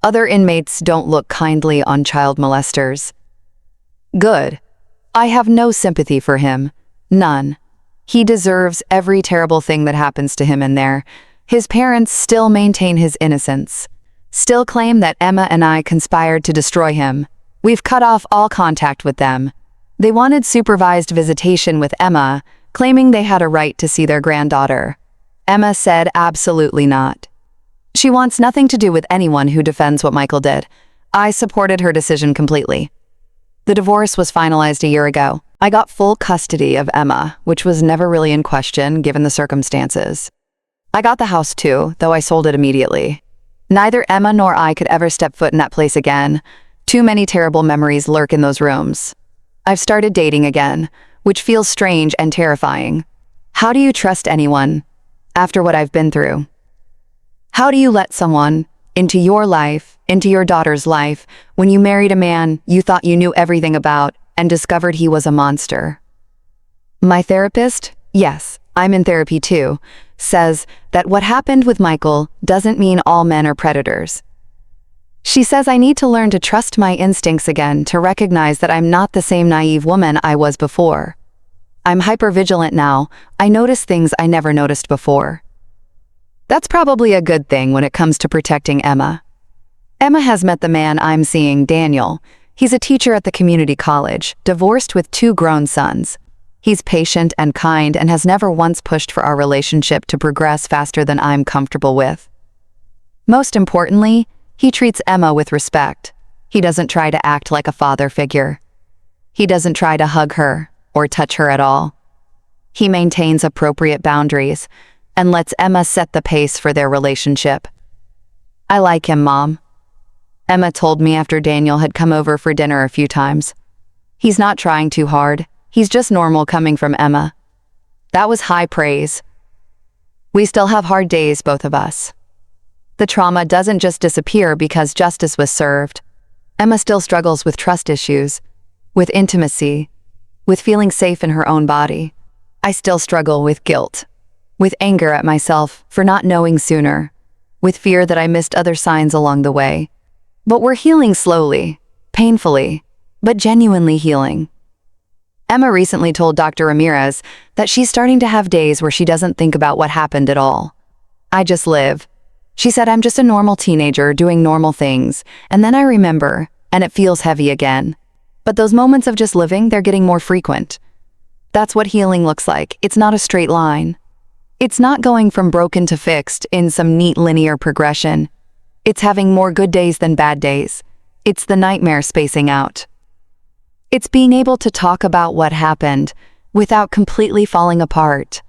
Other inmates don't look kindly on child molesters. Good. I have no sympathy for him. None. He deserves every terrible thing that happens to him in there. His parents still maintain his innocence. Still claim that Emma and I conspired to destroy him. We've cut off all contact with them. They wanted supervised visitation with Emma, claiming they had a right to see their granddaughter. Emma said absolutely not. She wants nothing to do with anyone who defends what Michael did. I supported her decision completely. The divorce was finalized a year ago. I got full custody of Emma, which was never really in question given the circumstances. I got the house too, though I sold it immediately. Neither Emma nor I could ever step foot in that place again. Too many terrible memories lurk in those rooms. I've started dating again, which feels strange and terrifying. How do you trust anyone after what I've been through? How do you let someone into your life, into your daughter's life, when you married a man you thought you knew everything about and discovered he was a monster? My therapist, yes, I'm in therapy too, says that what happened with Michael doesn't mean all men are predators. She says I need to learn to trust my instincts again, to recognize that I'm not the same naive woman I was before. I'm hypervigilant now. I notice things I never noticed before. That's probably a good thing when it comes to protecting Emma. Emma has met the man I'm seeing, Daniel. He's a teacher at the community college, divorced with 2 grown sons. He's patient and kind and has never once pushed for our relationship to progress faster than I'm comfortable with. Most importantly, he treats Emma with respect. He doesn't try to act like a father figure. He doesn't try to hug her or touch her at all. He maintains appropriate boundaries and lets Emma set the pace for their relationship. I like him, Mom. Emma told me after Daniel had come over for dinner a few times. He's not trying too hard. He's just normal coming from Emma. That was high praise. We still have hard days, both of us. The trauma doesn't just disappear because justice was served. Emma still struggles with trust issues, with intimacy, with feeling safe in her own body. I still struggle with guilt, with anger at myself for not knowing sooner, with fear that I missed other signs along the way. But we're healing slowly, painfully, but genuinely healing. Emma recently told Dr. Ramirez that she's starting to have days where she doesn't think about what happened at all. I just live. She said I'm just a normal teenager doing normal things, and then I remember, and it feels heavy again. But those moments of just living, they're getting more frequent. That's what healing looks like. It's not a straight line. It's not going from broken to fixed in some neat linear progression. It's having more good days than bad days. It's the nightmare spacing out. It's being able to talk about what happened without completely falling apart.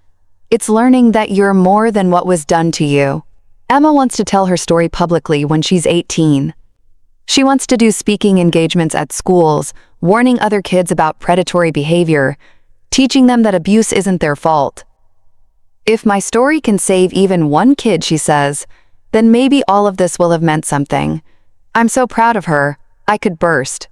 It's learning that you're more than what was done to you. Emma wants to tell her story publicly when she's 18. She wants to do speaking engagements at schools, warning other kids about predatory behavior, teaching them that abuse isn't their fault. If my story can save even one kid, she says, then maybe all of this will have meant something. I'm so proud of her, I could burst.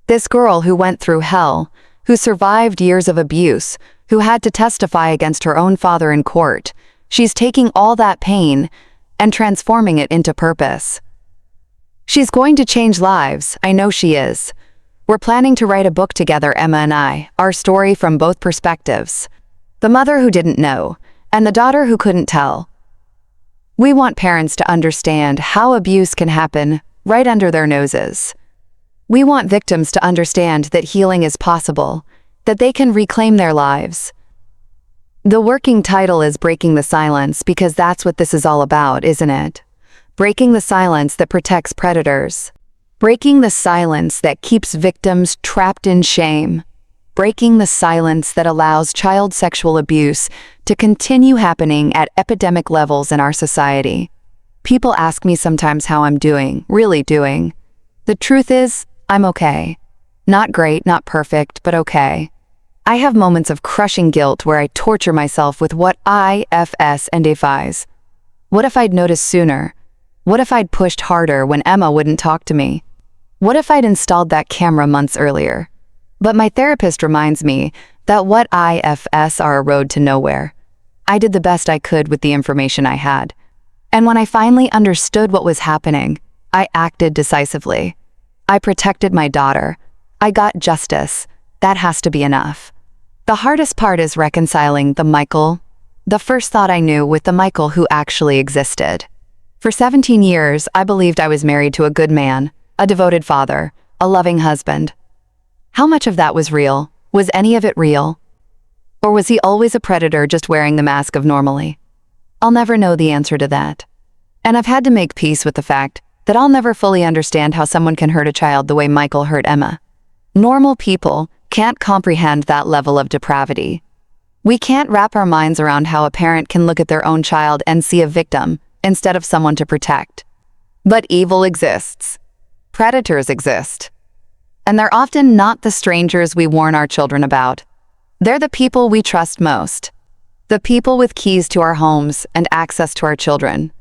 This girl who went through hell, who survived years of abuse, who had to testify against her own father in court, she's taking all that pain and transforming it into purpose. She's going to change lives, I know she is. We're planning to write a book together, Emma and I, our story from both perspectives. The mother who didn't know, and the daughter who couldn't tell. We want parents to understand how abuse can happen right under their noses. We want victims to understand that healing is possible, that they can reclaim their lives. The working title is Breaking the Silence because that's what this is all about, isn't it? Breaking the silence that protects predators. Breaking the silence that keeps victims trapped in shame. Breaking the silence that allows child sexual abuse to continue happening at epidemic levels in our society. People ask me sometimes how I'm doing, really doing. The truth is, I'm okay. Not great, not perfect, but okay. I have moments of crushing guilt where I torture myself with what ifs and ifs. What if I'd noticed sooner? What if I'd pushed harder when Emma wouldn't talk to me? What if I'd installed that camera months earlier? But my therapist reminds me that what ifs are a road to nowhere. I did the best I could with the information I had. And when I finally understood what was happening, I acted decisively. I protected my daughter. I got justice. That has to be enough. The hardest part is reconciling the first thought I knew with the Michael who actually existed. For 17 years, I believed I was married to a good man, a devoted father, a loving husband. How much of that was real? Was any of it real? Or was he always a predator just wearing the mask of normally? I'll never know the answer to that. And I've had to make peace with the fact that I'll never fully understand how someone can hurt a child the way Michael hurt Emma. Normal people can't comprehend that level of depravity. We can't wrap our minds around how a parent can look at their own child and see a victim instead of someone to protect. But evil exists. Predators exist. And they're often not the strangers we warn our children about. They're the people we trust most. The people with keys to our homes and access to our children.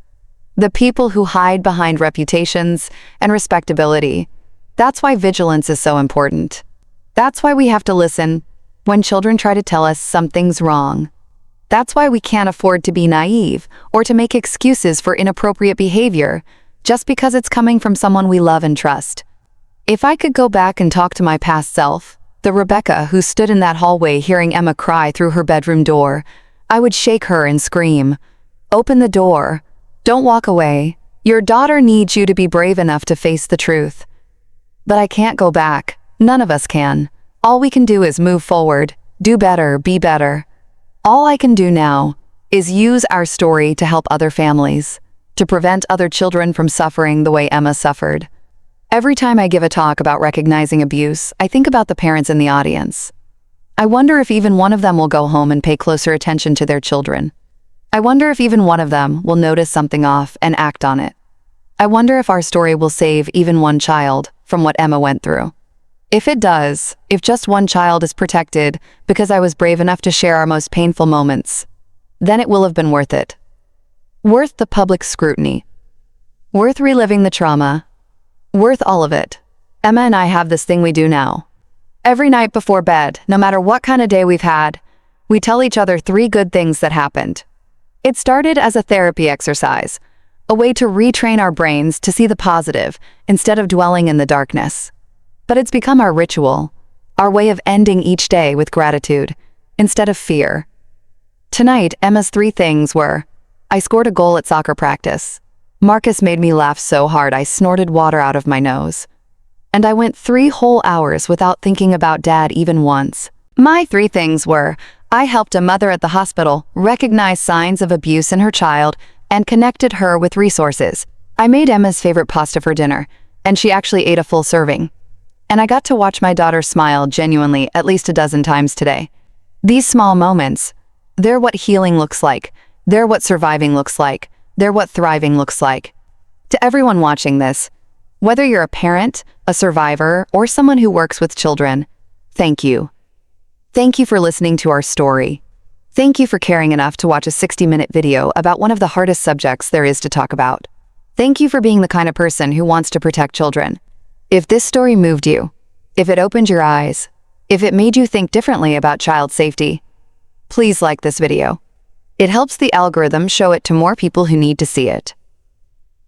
The people who hide behind reputations and respectability. That's why vigilance is so important. That's why we have to listen when children try to tell us something's wrong. That's why we can't afford to be naive or to make excuses for inappropriate behavior just because it's coming from someone we love and trust. If I could go back and talk to my past self, the Rebecca who stood in that hallway hearing Emma cry through her bedroom door, I would shake her and scream, "Open the door. Don't walk away. Your daughter needs you to be brave enough to face the truth." But I can't go back. None of us can. All we can do is move forward, do better, be better. All I can do now is use our story to help other families, to prevent other children from suffering the way Emma suffered. Every time I give a talk about recognizing abuse, I think about the parents in the audience. I wonder if even one of them will go home and pay closer attention to their children. I wonder if even one of them will notice something off and act on it. I wonder if our story will save even one child from what Emma went through. If it does, if just one child is protected because I was brave enough to share our most painful moments, then it will have been worth it. Worth the public scrutiny. Worth reliving the trauma. Worth all of it. Emma and I have this thing we do now. Every night before bed, no matter what kind of day we've had, we tell each other 3 good things that happened. It started as a therapy exercise, a way to retrain our brains to see the positive instead of dwelling in the darkness. But it's become our ritual, our way of ending each day with gratitude instead of fear. Tonight, Emma's 3 things were: I scored a goal at soccer practice. Marcus made me laugh so hard I snorted water out of my nose. And I went 3 whole hours without thinking about Dad even once. My 3 things were: I helped a mother at the hospital recognize signs of abuse in her child and connected her with resources. I made Emma's favorite pasta for dinner, and she actually ate a full serving. And I got to watch my daughter smile genuinely at least a dozen times today. These small moments, they're what healing looks like. They're what surviving looks like. They're what thriving looks like. To everyone watching this, whether you're a parent, a survivor, or someone who works with children, thank you. Thank you for listening to our story. Thank you for caring enough to watch a 60-minute video about one of the hardest subjects there is to talk about. Thank you for being the kind of person who wants to protect children. If this story moved you, if it opened your eyes, if it made you think differently about child safety, please like this video. It helps the algorithm show it to more people who need to see it.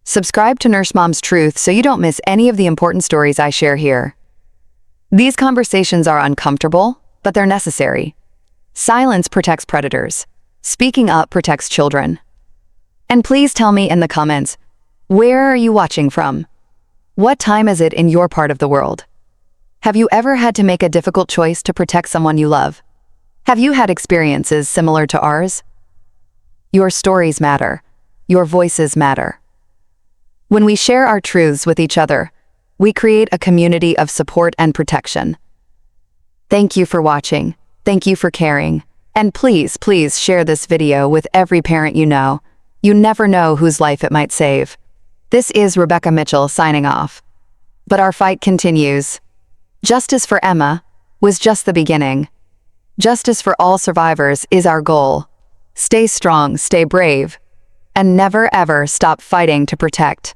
Subscribe to Nurse Mom's Truth so you don't miss any of the important stories I share here. These conversations are uncomfortable, but they're necessary. Silence protects predators. Speaking up protects children. And please tell me in the comments, where are you watching from? What time is it in your part of the world? Have you ever had to make a difficult choice to protect someone you love? Have you had experiences similar to ours? Your stories matter. Your voices matter. When we share our truths with each other, we create a community of support and protection. Thank you for watching. Thank you for caring. And please, please share this video with every parent you know. You never know whose life it might save. This is Rebecca Mitchell signing off. But our fight continues. Justice for Emma was just the beginning. Justice for all survivors is our goal. Stay strong, stay brave, and never ever stop fighting to protect.